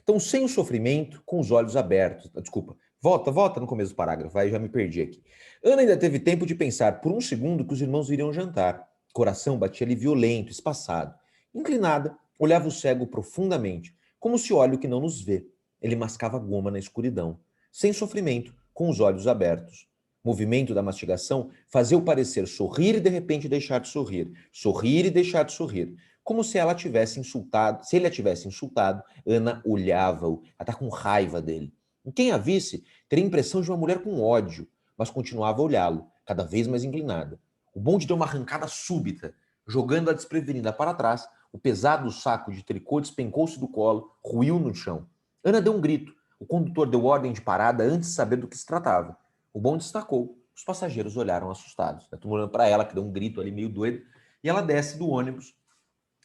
Então, sem o sofrimento, com os olhos abertos. Desculpa, volta no começo do parágrafo, aí já me perdi aqui. Ana ainda teve tempo de pensar por um segundo que os irmãos iriam jantar. Coração batia-lhe violento, espaçado. Inclinada, olhava o cego profundamente, como se olha o que não nos vê. Ele mascava goma na escuridão. Sem sofrimento, com os olhos abertos. O movimento da mastigação fazia-o parecer sorrir e de repente deixar de sorrir. Sorrir e deixar de sorrir. Como se ela tivesse insultado, se ele a tivesse insultado, Ana olhava-o, ela está com raiva dele. E quem a visse, teria a impressão de uma mulher com ódio, mas continuava a olhá-lo, cada vez mais inclinada. O bonde deu uma arrancada súbita, jogando-a desprevenida para trás. O pesado saco de tricô despencou-se do colo, ruiu no chão. Ana deu um grito. O condutor deu ordem de parada antes de saber do que se tratava. O bonde destacou. Os passageiros olharam assustados. Estou olhando para ela, que deu um grito ali meio doido, e ela desce do ônibus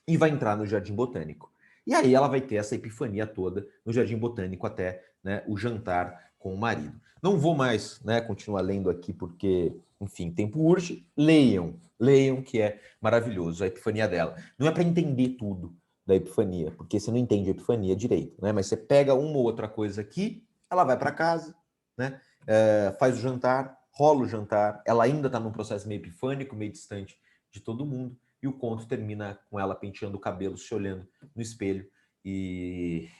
e vai entrar no Jardim Botânico. E aí ela vai ter essa epifania toda no Jardim Botânico até, né, o jantar com o marido. Não vou mais, né, continuar lendo aqui porque, enfim, tempo urge. Leiam que é maravilhoso a epifania dela. Não é para entender tudo da epifania, porque você não entende a epifania direito, né? Mas você pega uma ou outra coisa aqui, ela vai para casa, né? Faz o jantar, rola o jantar, ela ainda está num processo meio epifânico, meio distante de todo mundo. E o conto termina com ela penteando o cabelo, se olhando no espelho e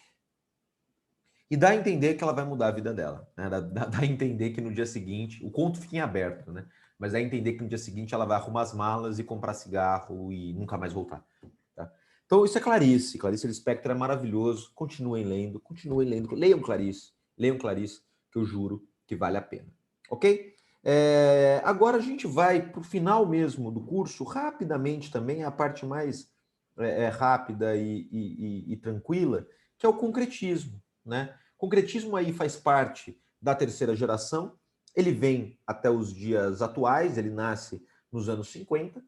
dá a entender que ela vai mudar a vida dela, né? Dá a entender que no dia seguinte, o conto fica em aberto, né? Mas dá a entender que no dia seguinte ela vai arrumar as malas e comprar cigarro e nunca mais voltar, tá? Então, isso é Clarice. Clarice Lispector é maravilhoso. Continuem lendo, Leiam Clarice, que eu juro que vale a pena. Ok? Agora a gente vai para o final mesmo do curso, rapidamente também, a parte mais rápida e tranquila, que é o concretismo, né? Concretismo aí faz parte da terceira geração, ele vem até os dias atuais, ele nasce nos anos 50,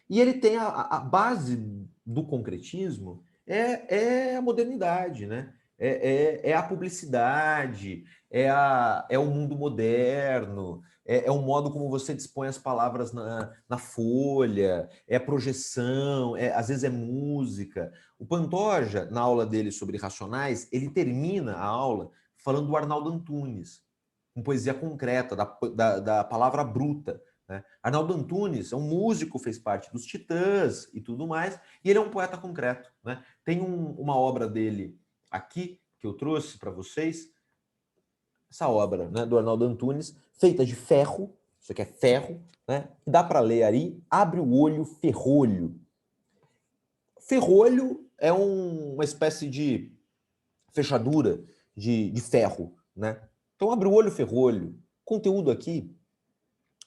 e ele tem a base do concretismo é a modernidade, né? É a publicidade, é o mundo moderno, é o modo como você dispõe as palavras na folha, é projeção, às vezes é música. O Pantoja, na aula dele sobre Racionais, ele termina a aula falando do Arnaldo Antunes, com poesia concreta, da palavra bruta. Né? Arnaldo Antunes é um músico, fez parte dos Titãs e tudo mais, e ele é um poeta concreto. Né? Tem uma obra dele aqui, que eu trouxe para vocês, essa obra, né, do Arnaldo Antunes, feita de ferro, isso aqui é ferro, né? Dá para ler aí, Abre o Olho, Ferrolho. Ferrolho é uma espécie de fechadura de ferro. Né? Então, abre o olho, ferrolho. Conteúdo aqui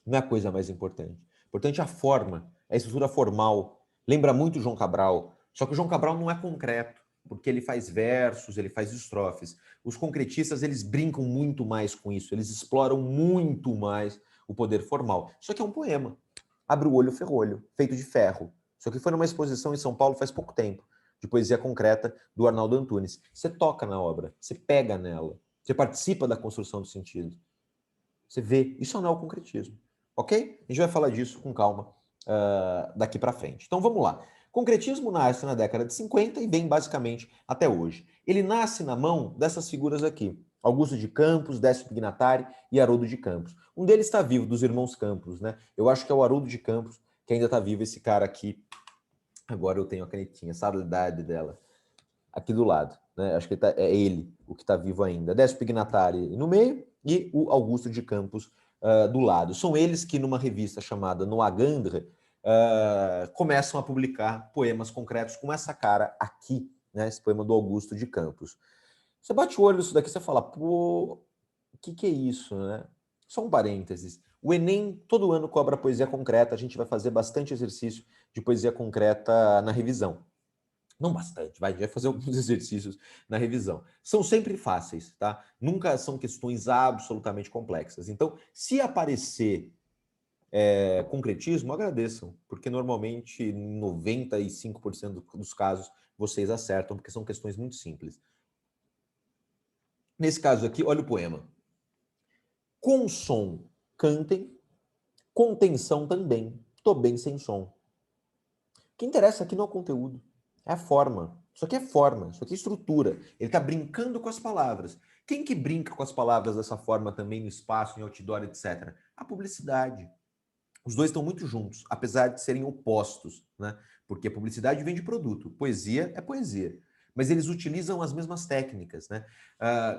não é a coisa mais importante. Importante é a forma, a estrutura formal. Lembra muito o João Cabral, só que o João Cabral não é concreto, porque ele faz versos, ele faz estrofes. Os concretistas, eles brincam muito mais com isso, eles exploram muito mais o poder formal. Isso aqui é um poema. Abre o olho, ferrolho, feito de ferro. Isso aqui foi numa exposição em São Paulo faz pouco tempo, de poesia concreta do Arnaldo Antunes. Você toca na obra, você pega nela, você participa da construção do sentido. Você vê, isso não é o concretismo. Ok? A gente vai falar disso com calma daqui para frente. Então vamos lá. Concretismo nasce na década de 50 e vem basicamente até hoje. Ele nasce na mão dessas figuras aqui. Augusto de Campos, Décio Pignatari e Haroldo de Campos. Um deles está vivo, dos irmãos Campos, né? Eu acho que é o Haroldo de Campos que ainda está vivo, esse cara aqui. Agora eu tenho a canetinha, sabe a idade dela? Aqui do lado, né? Acho que é ele o que está vivo ainda. Décio Pignatari no meio e o Augusto de Campos do lado. São eles que, numa revista chamada Noa Gandre, começam a publicar poemas concretos com essa cara aqui, né? Esse poema do Augusto de Campos. Você bate o olho nisso daqui e você fala, pô, o que é isso, né? Só um parênteses. O Enem todo ano cobra poesia concreta, a gente vai fazer bastante exercício de poesia concreta na revisão. Não bastante, a gente vai fazer alguns exercícios na revisão. São sempre fáceis, tá? Nunca são questões absolutamente complexas. Então, se aparecer concretismo, agradeçam, porque normalmente em 95% dos casos vocês acertam, porque são questões muito simples. Nesse caso aqui, olha o poema. Com som, cantem, com tensão também, tô bem sem som. O que interessa aqui não é o conteúdo, é a forma. Isso aqui é forma, isso aqui é estrutura. Ele está brincando com as palavras. Quem que brinca com as palavras dessa forma também no espaço, em outdoor, etc? A publicidade. Os dois estão muito juntos, apesar de serem opostos, né? Porque a publicidade vem de produto, poesia é poesia. Mas eles utilizam as mesmas técnicas, né?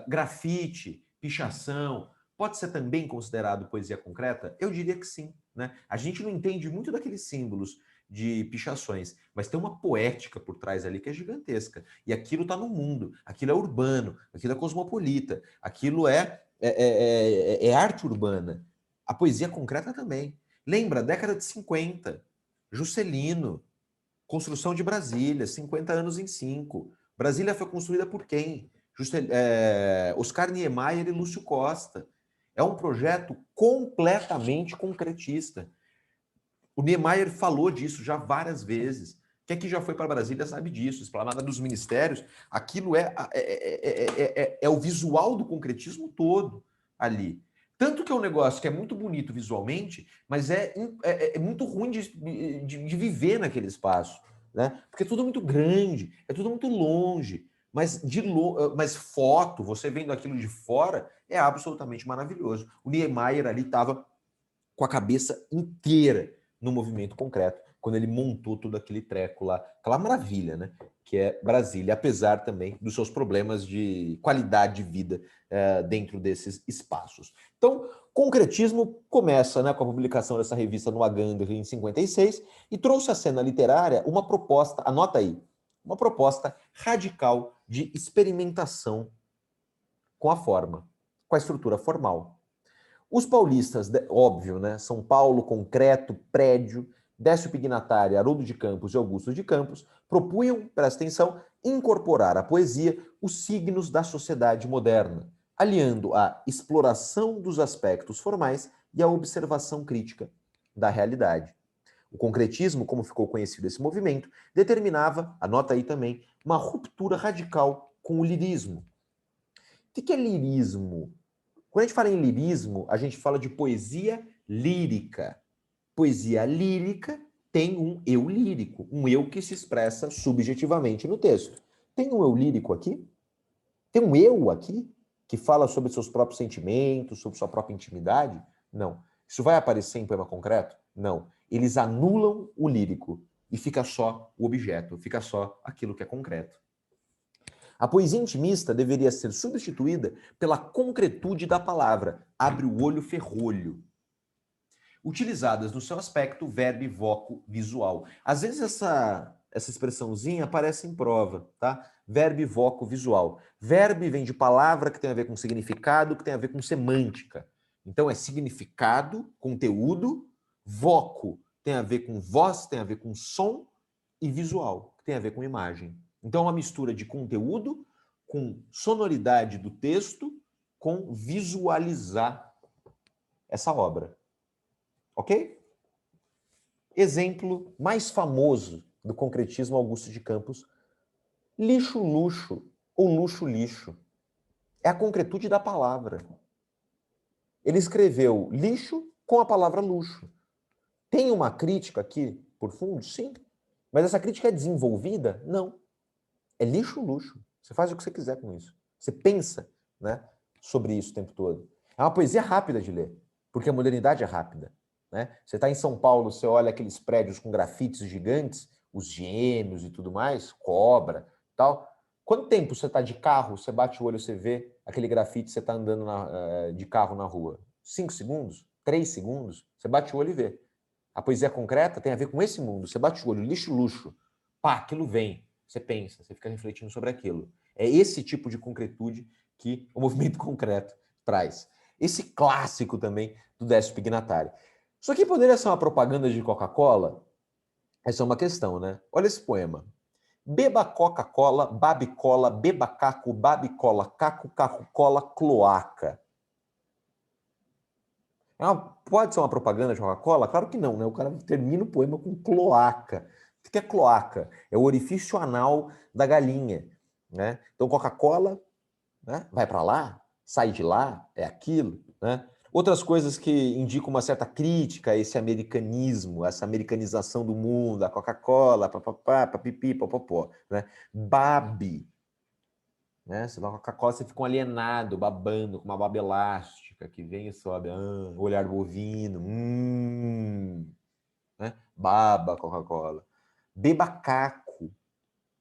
Grafite, pichação, pode ser também considerado poesia concreta? Eu diria que sim, né? A gente não entende muito daqueles símbolos de pichações, mas tem uma poética por trás ali que é gigantesca. E aquilo está no mundo, aquilo é urbano, aquilo é cosmopolita, aquilo é arte urbana. A poesia concreta também. Lembra, década de 50, Juscelino, construção de Brasília, 50 anos em 5. Brasília foi construída por quem? Oscar Niemeyer e Lúcio Costa. É um projeto completamente concretista. O Niemeyer falou disso já várias vezes. Quem que já foi para Brasília sabe disso. Esplanada dos Ministérios, aquilo é o visual do concretismo todo ali. Tanto que é um negócio que é muito bonito visualmente, mas é muito ruim de viver naquele espaço. Né? Porque é tudo muito grande, é tudo muito longe. Mas foto, você vendo aquilo de fora, é absolutamente maravilhoso. O Niemeyer ali estava com a cabeça inteira no movimento concreto, quando ele montou todo aquele treco lá, aquela maravilha, né? Que é Brasília, apesar também dos seus problemas de qualidade de vida dentro desses espaços. Então, concretismo começa, né, com a publicação dessa revista no Agamben em 56 e trouxe à cena literária uma proposta, anota aí, uma proposta radical de experimentação com a forma, com a estrutura formal. Os paulistas, óbvio, né, São Paulo, concreto, prédio, Décio Pignatari, Haroldo de Campos e Augusto de Campos propunham, presta atenção, incorporar à poesia os signos da sociedade moderna, aliando a exploração dos aspectos formais e a observação crítica da realidade. O concretismo, como ficou conhecido esse movimento, determinava, anota aí também, uma ruptura radical com o lirismo. O que é lirismo? Quando a gente fala em lirismo, a gente fala de poesia lírica. Poesia lírica tem um eu lírico, um eu que se expressa subjetivamente no texto. Tem um eu lírico aqui? Tem um eu aqui que fala sobre seus próprios sentimentos, sobre sua própria intimidade? Não. Isso vai aparecer em poema concreto? Não. Eles anulam o lírico e fica só o objeto, fica só aquilo que é concreto. A poesia intimista deveria ser substituída pela concretude da palavra, abre o olho ferrolho, utilizadas no seu aspecto verbo, voco, visual. Às vezes essa expressãozinha aparece em prova, tá? Verbo, voco, visual. Verbo vem de palavra que tem a ver com significado, que tem a ver com semântica. Então é significado, conteúdo, voco tem a ver com voz, tem a ver com som, e visual, que tem a ver com imagem. Então, é uma mistura de conteúdo com sonoridade do texto, com visualizar essa obra. Ok? Exemplo mais famoso do concretismo Augusto de Campos, lixo-luxo ou luxo-lixo. É a concretude da palavra. Ele escreveu lixo com a palavra luxo. Tem uma crítica aqui por fundo? Sim. Mas essa crítica é desenvolvida? Não. É lixo-luxo. Você faz o que você quiser com isso. Você pensa, né, sobre isso o tempo todo. É uma poesia rápida de ler, porque a modernidade é rápida. Né? Você está em São Paulo, você olha aqueles prédios com grafites gigantes, os gêmeos e tudo mais, cobra, tal. Quanto tempo você está de carro, você bate o olho, você vê aquele grafite, você está andando de carro na rua? 5 segundos? 3 segundos? Você bate o olho e vê. A poesia concreta tem a ver com esse mundo. Você bate o olho, lixo-luxo. Pá, aquilo vem. Você pensa, você fica refletindo sobre aquilo. É esse tipo de concretude que o movimento concreto traz. Esse clássico também do Décio Pignatari. Isso aqui poderia ser uma propaganda de Coca-Cola? Essa é uma questão, né? Olha esse poema. Beba Coca-Cola, babicola, beba caco, babicola, caco, caco, cola, cloaca. Pode ser uma propaganda de Coca-Cola? Claro que não, né? O cara termina o poema com cloaca. O que é cloaca? É o orifício anal da galinha, né? Então, Coca-Cola, né, vai para lá, sai de lá, é aquilo, né? Outras coisas que indicam uma certa crítica a esse americanismo, essa americanização do mundo, a Coca-Cola, papapá, papipi, popopó, né? Babe, né? Você vai com a Coca-Cola, você fica um alienado, babando, com uma baba elástica que vem e sobe, olhar bovino, né? Baba Coca-Cola. Beba caco,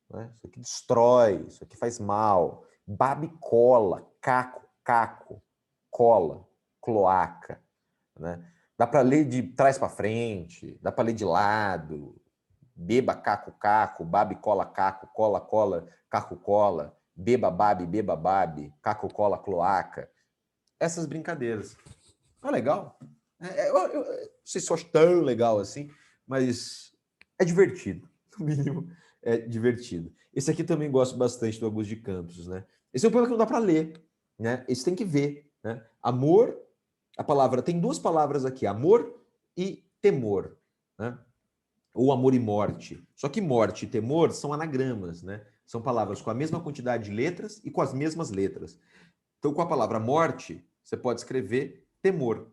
né? Isso aqui destrói, isso aqui faz mal. Babicola, caco, caco, cola, cloaca, né? Dá para ler de trás para frente, dá para ler de lado. Beba caco, caco, babicola, caco, cola, cola, caco, cola. Beba babe, caco, cola, cloaca. Essas brincadeiras. Ah, legal. Eu não sei se eu acho tão legal assim, mas é divertido. No mínimo, é divertido. Esse aqui também gosto bastante do Augusto de Campos, né? Esse é um poema que não dá para ler, né? Esse tem que ver, né? Amor, a palavra, tem duas palavras aqui, amor e temor, né? Ou amor e morte. Só que morte e temor são anagramas, né? São palavras com a mesma quantidade de letras e com as mesmas letras. Então, com a palavra morte, você pode escrever temor,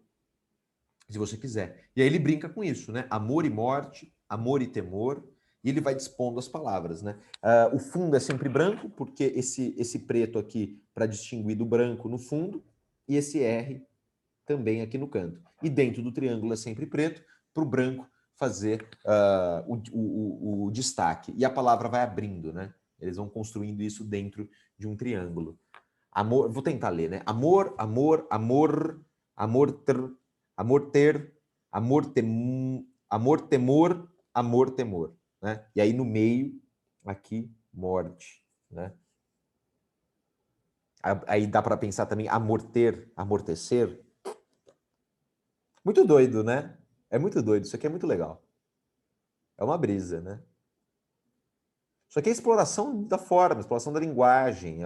se você quiser. E aí ele brinca com isso, né? Amor e morte, amor e temor, e ele vai dispondo as palavras, né? O fundo é sempre branco, porque esse preto aqui para distinguir do branco no fundo, e esse R também aqui no canto. E dentro do triângulo é sempre preto, para o branco fazer o destaque. E a palavra vai abrindo, né? Eles vão construindo isso dentro de um triângulo. Amor, vou tentar ler, né? Amor, amor, amor, amor ter, amor ter, amor, amor, temor, amor, temor, né? E aí no meio, aqui, morte, né? Aí dá para pensar também amorter, amortecer. Muito doido, né? É muito doido, isso aqui é muito legal. É uma brisa, né? Isso aqui é exploração da forma, exploração da linguagem,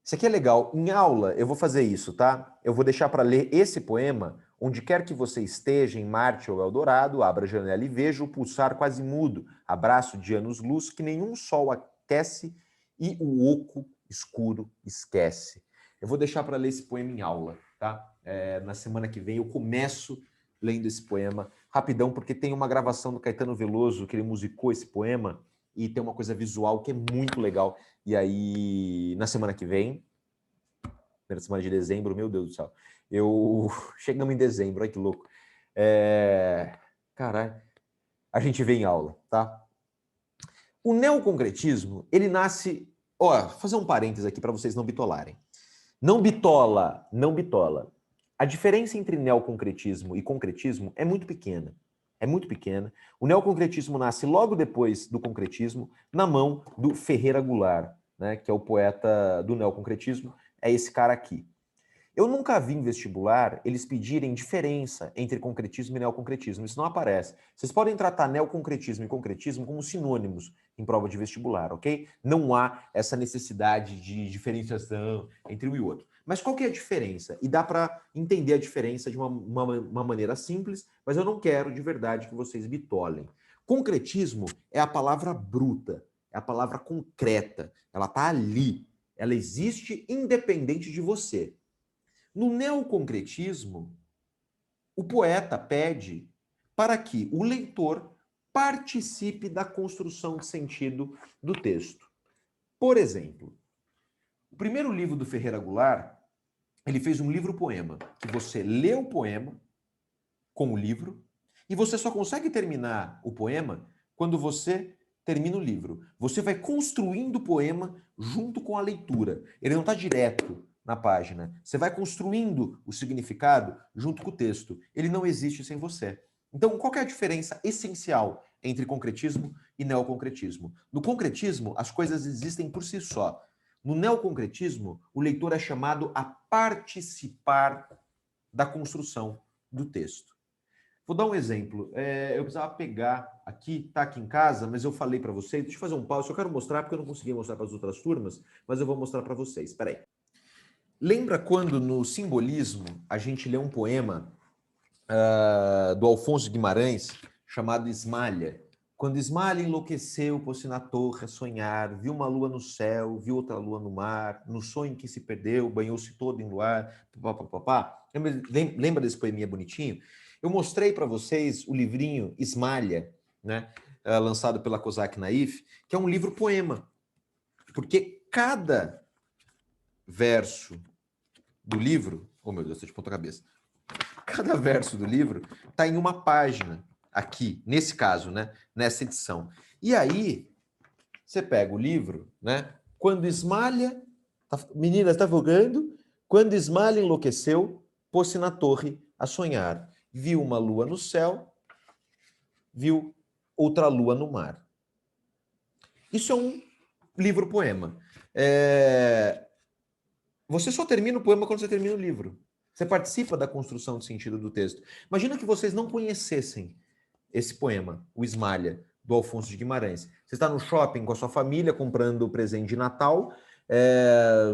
Isso aqui é legal. Em aula, eu vou fazer isso, tá? Eu vou deixar para ler esse poema, onde quer que você esteja, em Marte ou Eldorado, abra a janela e veja o pulsar quase mudo, abraço de anos-luz que nenhum sol aquece e o oco escuro esquece. Eu vou deixar para ler esse poema em aula, tá? Na semana que vem eu começo lendo esse poema rapidão, porque tem uma gravação do Caetano Veloso, que ele musicou esse poema, e tem uma coisa visual que é muito legal. E aí, na semana que vem, primeira semana de dezembro, meu Deus do céu, chegamos em dezembro, olha que louco. Caralho, a gente vê em aula, tá? O neoconcretismo, ele nasce... Ó, fazer um parênteses aqui para vocês não bitolarem. Não bitola, não bitola. A diferença entre neoconcretismo e concretismo é muito pequena. É muito pequena. O neoconcretismo nasce logo depois do concretismo, na mão do Ferreira Goulart, né, que é o poeta do neoconcretismo, é esse cara aqui. Eu nunca vi em vestibular eles pedirem diferença entre concretismo e neoconcretismo. Isso não aparece. Vocês podem tratar neoconcretismo e concretismo como sinônimos em prova de vestibular, ok? Não há essa necessidade de diferenciação entre um e o outro. Mas qual que é a diferença? E dá para entender a diferença de uma maneira simples, mas eu não quero de verdade que vocês bitolem. Concretismo é a palavra bruta, é a palavra concreta. Ela está ali. Ela existe independente de você. No neoconcretismo, o poeta pede para que o leitor participe da construção de sentido do texto. Por exemplo, o primeiro livro do Ferreira Goulart, ele fez um livro-poema, que você lê o poema com o livro, e você só consegue terminar o poema quando você termina o livro. Você vai construindo o poema junto com a leitura. Ele não está direto na página. Você vai construindo o significado junto com o texto. Ele não existe sem você. Então, qual que é a diferença essencial entre concretismo e neoconcretismo? No concretismo, as coisas existem por si só. No neoconcretismo, o leitor é chamado a participar da construção do texto. Vou dar um exemplo. Eu precisava pegar aqui, tá aqui em casa, mas eu falei para vocês, deixa eu fazer um pause, eu quero mostrar, porque eu não consegui mostrar para as outras turmas, mas eu vou mostrar para vocês. Espera aí. Lembra quando no simbolismo a gente lê um poema do Alfonso Guimarães chamado Esmalha? Quando Esmalha enlouqueceu, pôs-se na torre a sonhar, viu uma lua no céu, viu outra lua no mar, no sonho que se perdeu, banhou-se todo em luar, papapá. Lembra desse poeminha bonitinho? Eu mostrei para vocês o livrinho Esmalha, né, lançado pela Kozak Naif, que é um livro-poema, porque cada verso do livro, oh meu Deus, estou de ponta cabeça, cada verso do livro está em uma página, aqui, nesse caso, né, nessa edição. E aí, você pega o livro, né, quando Esmalha, menina, está vogando? Quando Esmalha enlouqueceu, pôs-se na torre a sonhar. Viu uma lua no céu, viu outra lua no mar. Isso é um livro-poema. Você só termina o poema quando você termina o livro. Você participa da construção de sentido do texto. Imagina que vocês não conhecessem esse poema, o Esmalha, do Alfonso de Guimarães. Você está no shopping com a sua família, comprando o presente de Natal,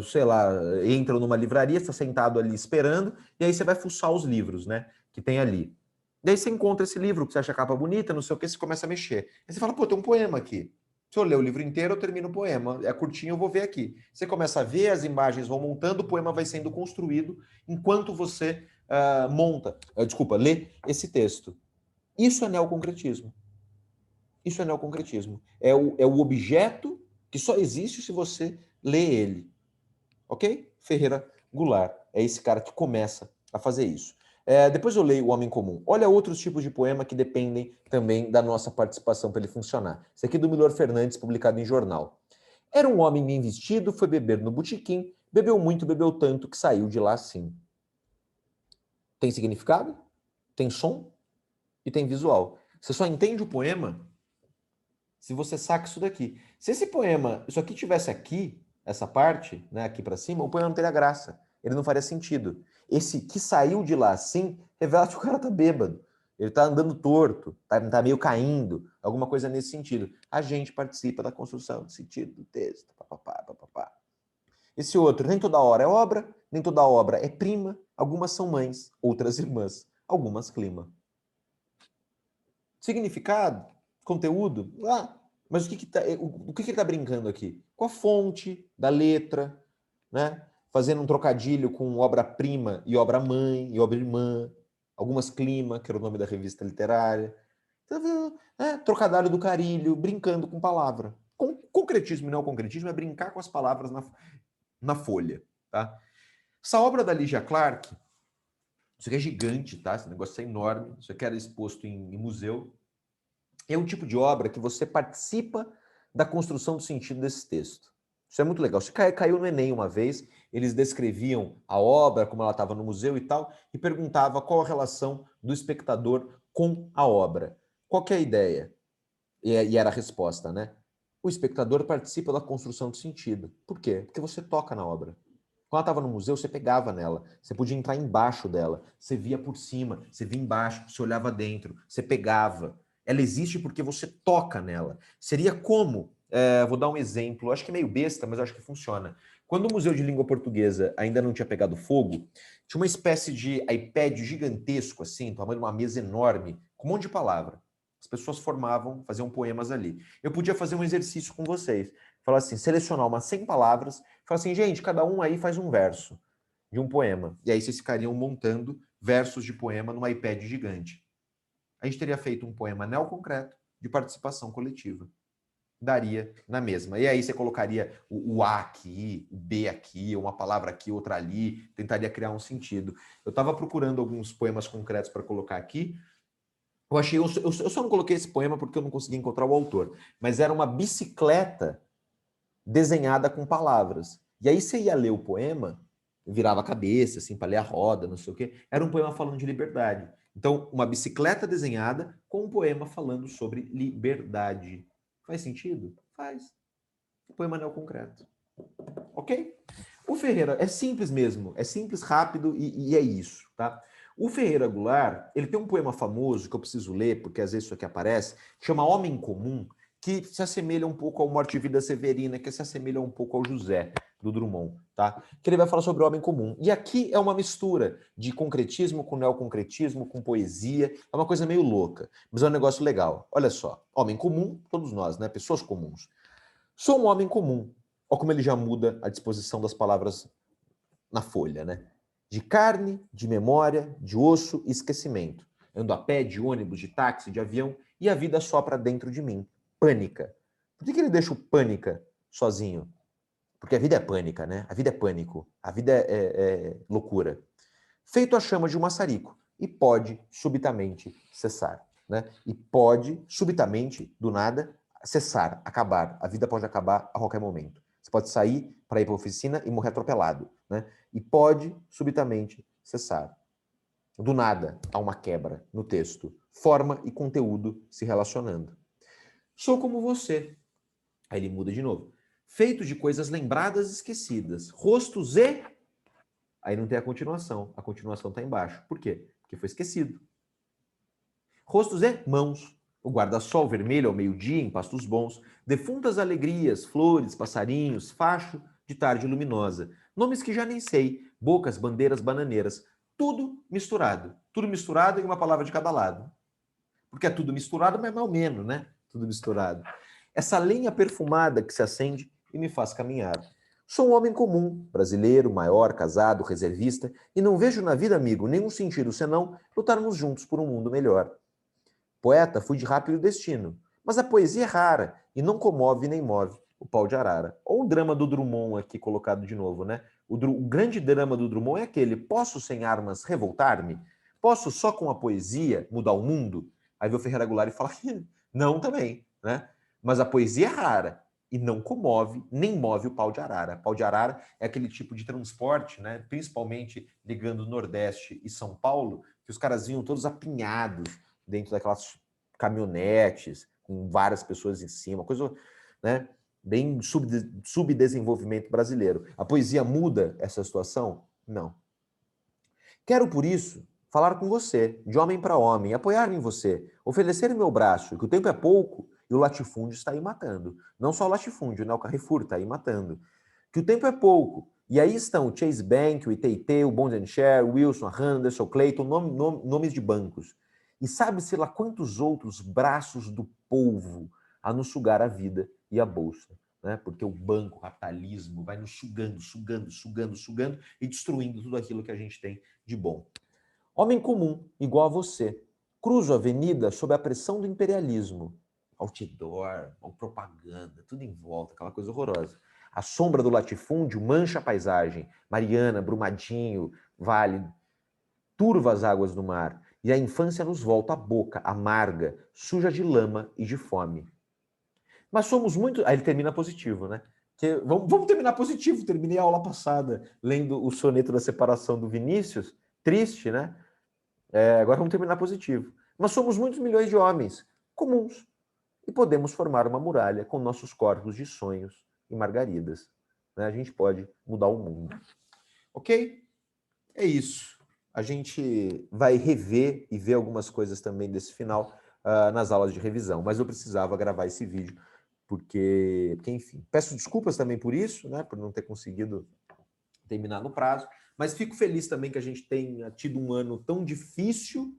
sei lá, entra numa livraria, está sentado ali esperando, e aí você vai fuçar os livros, né, que tem ali. Daí você encontra esse livro, que você acha a capa bonita, não sei o que, você começa a mexer. Aí você fala, pô, tem um poema aqui. Se eu ler o livro inteiro, eu termino o poema. É curtinho, eu vou ver aqui. Você começa a ver, as imagens vão montando, o poema vai sendo construído enquanto você lê esse texto. Isso é neoconcretismo. Isso é neoconcretismo. É o objeto que só existe se você lê ele. Ok? Ferreira Goulart é esse cara que começa a fazer isso. Depois eu leio O Homem Comum. Olha outros tipos de poema que dependem também da nossa participação para ele funcionar. Esse aqui é do Milor Fernandes, publicado em jornal. Era um homem bem vestido, foi beber no botequim, bebeu muito, bebeu tanto, que saiu de lá assim. Tem significado, tem som e tem visual. Você só entende o poema se você saca isso daqui. Se esse poema, isso aqui tivesse aqui, essa parte, né, aqui para cima, o poema não teria graça. Ele não faria sentido. Esse que saiu de lá assim, revela que o cara tá bêbado. Ele tá andando torto, tá meio caindo, alguma coisa nesse sentido. A gente participa da construção do sentido do texto. Papapá, papapá. Esse outro, nem toda hora é obra, nem toda obra é prima, algumas são mães, outras irmãs, algumas clima. Significado, conteúdo, mas o que ele está brincando aqui? Com a fonte da letra, né? Fazendo um trocadilho com obra-prima e obra-mãe e obra-irmã, algumas clima, que era o nome da revista literária. Trocadilho do carilho, brincando com palavra. Concretismo e neoconcretismo é brincar com as palavras na folha, tá? Essa obra da Lygia Clark, isso aqui é gigante, tá? Esse negócio é enorme, isso aqui era exposto em museu. É um tipo de obra que você participa da construção do sentido desse texto. Isso é muito legal. Isso caiu no Enem uma vez, eles descreviam a obra, como ela estava no museu e tal, e perguntava qual a relação do espectador com a obra. Qual que é a ideia? E era a resposta, né? O espectador participa da construção do sentido. Por quê? Porque você toca na obra. Quando ela estava no museu, você pegava nela, você podia entrar embaixo dela, você via por cima, você via embaixo, você olhava dentro, você pegava. Ela existe porque você toca nela. Seria como, vou dar um exemplo, acho que é meio besta, mas acho que funciona. Quando o Museu de Língua Portuguesa ainda não tinha pegado fogo, tinha uma espécie de iPad gigantesco, assim, tamanho de uma mesa enorme, com um monte de palavra. As pessoas faziam poemas ali. Eu podia fazer um exercício com vocês. Falar assim, selecionar umas 100 palavras, falar assim, gente, cada um aí faz um verso de um poema. E aí vocês ficariam montando versos de poema num iPad gigante. A gente teria feito um poema neoconcreto de participação coletiva. Daria na mesma. E aí você colocaria o A aqui, o B aqui, uma palavra aqui, outra ali, tentaria criar um sentido. Eu estava procurando alguns poemas concretos para colocar aqui. Eu só não coloquei esse poema porque eu não consegui encontrar o autor, mas era uma bicicleta desenhada com palavras. E aí você ia ler o poema, virava a cabeça, assim, para ler a roda, não sei o quê. Era um poema falando de liberdade. Então, uma bicicleta desenhada com um poema falando sobre liberdade. Faz sentido? Faz. O poema não é o concreto. Ok? O Ferreira é simples mesmo, é simples, rápido e é isso, tá? O Ferreira Goulart, ele tem um poema famoso que eu preciso ler, porque às vezes isso aqui aparece, chama Homem Comum, que se assemelha um pouco ao Morte e Vida Severina, que se assemelha um pouco ao José, do Drummond, tá? Que ele vai falar sobre o homem comum. E aqui é uma mistura de concretismo com neoconcretismo, com poesia, é uma coisa meio louca, mas é um negócio legal. Olha só, homem comum, todos nós, né? Pessoas comuns. Sou um homem comum. Olha como ele já muda a disposição das palavras na folha, né? De carne, de memória, de osso e esquecimento. Ando a pé, de ônibus, de táxi, de avião, e a vida sopra dentro de mim. Pânica. Por que ele deixa o pânica sozinho? Porque a vida é pânica, né? A vida é pânico. A vida é loucura. Feito a chama de um maçarico. E pode subitamente cessar, né? E pode subitamente, do nada, cessar, acabar. A vida pode acabar a qualquer momento. Você pode sair para ir para a oficina e morrer atropelado, né? E pode subitamente cessar. Do nada, há uma quebra no texto. Forma e conteúdo se relacionando. Sou como você. Aí ele muda de novo. Feito de coisas lembradas e esquecidas. Rostos e... Aí não tem a continuação. A continuação está embaixo. Por quê? Porque foi esquecido. Rostos e mãos. O guarda-sol vermelho ao meio-dia em pastos bons. Defuntas alegrias, flores, passarinhos, facho de tarde luminosa. Nomes que já nem sei. Bocas, bandeiras, bananeiras. Tudo misturado. Tudo misturado em uma palavra de cada lado. Porque é tudo misturado, mas mais ou menos, né? Tudo misturado. Essa lenha perfumada que se acende e me faz caminhar. Sou um homem comum, brasileiro, maior, casado, reservista, e não vejo na vida, amigo, nenhum sentido senão lutarmos juntos por um mundo melhor. Poeta, fui de rápido destino, mas a poesia é rara e não comove nem move o pau de arara. Ou o drama do Drummond aqui colocado de novo, né? O grande drama do Drummond é aquele: posso sem armas revoltar-me? Posso só com a poesia mudar o mundo? Aí vem o Ferreira Goulart e fala que não também, né? Mas a poesia é rara e não comove, nem move o pau de arara. Pau de arara é aquele tipo de transporte, né? Principalmente ligando o Nordeste e São Paulo, que os caras vinham todos apinhados dentro daquelas caminhonetes, com várias pessoas em cima, coisa, né? Bem subdesenvolvimento brasileiro. A poesia muda essa situação? Não. Quero, por isso, falar com você, de homem para homem, apoiar em você, oferecer meu braço, que o tempo é pouco e o latifúndio está aí matando. Não só o latifúndio, né? O Carrefour está aí matando. Que o tempo é pouco. E aí estão o Chase Bank, o Itaú, o Bond Share, o Wilson, a Henderson, Clayton, nomes de bancos. E sabe-se lá quantos outros braços do povo a nos sugar a vida e a bolsa. Né? Porque o banco, o capitalismo, vai nos sugando, sugando, sugando, sugando e destruindo tudo aquilo que a gente tem de bom. Homem comum, igual a você. Cruzo a avenida sob a pressão do imperialismo. Outdoor, propaganda, tudo em volta, aquela coisa horrorosa. A sombra do latifúndio mancha a paisagem. Mariana, Brumadinho, Vale, turva as águas do mar. E a infância nos volta à boca, amarga, suja de lama e de fome. Mas somos muito... Aí ele termina positivo, né? Vamos terminar positivo. Terminei a aula passada lendo o soneto da separação do Vinícius. Triste, né? Agora vamos terminar positivo. Nós somos muitos milhões de homens comuns e podemos formar uma muralha com nossos corpos de sonhos e margaridas. Né? A gente pode mudar o mundo. Ok? É isso. A gente vai rever e ver algumas coisas também desse final nas aulas de revisão, mas eu precisava gravar esse vídeo porque, enfim, peço desculpas também por isso, né, por não ter conseguido terminar no prazo, mas fico feliz também que a gente tenha tido um ano tão difícil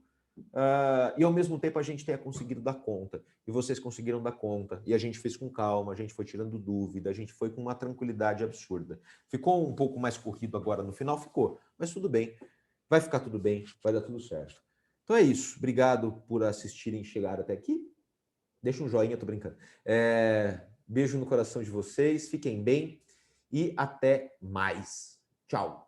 e ao mesmo tempo a gente tenha conseguido dar conta, e vocês conseguiram dar conta, e a gente fez com calma, a gente foi tirando dúvida, a gente foi com uma tranquilidade absurda. Ficou um pouco mais corrido agora no final? Ficou, mas tudo bem, vai ficar tudo bem, vai dar tudo certo. Então é isso, obrigado por assistirem e chegar até aqui. Deixa um joinha, tô brincando. Beijo no coração de vocês, fiquem bem e até mais. Tchau.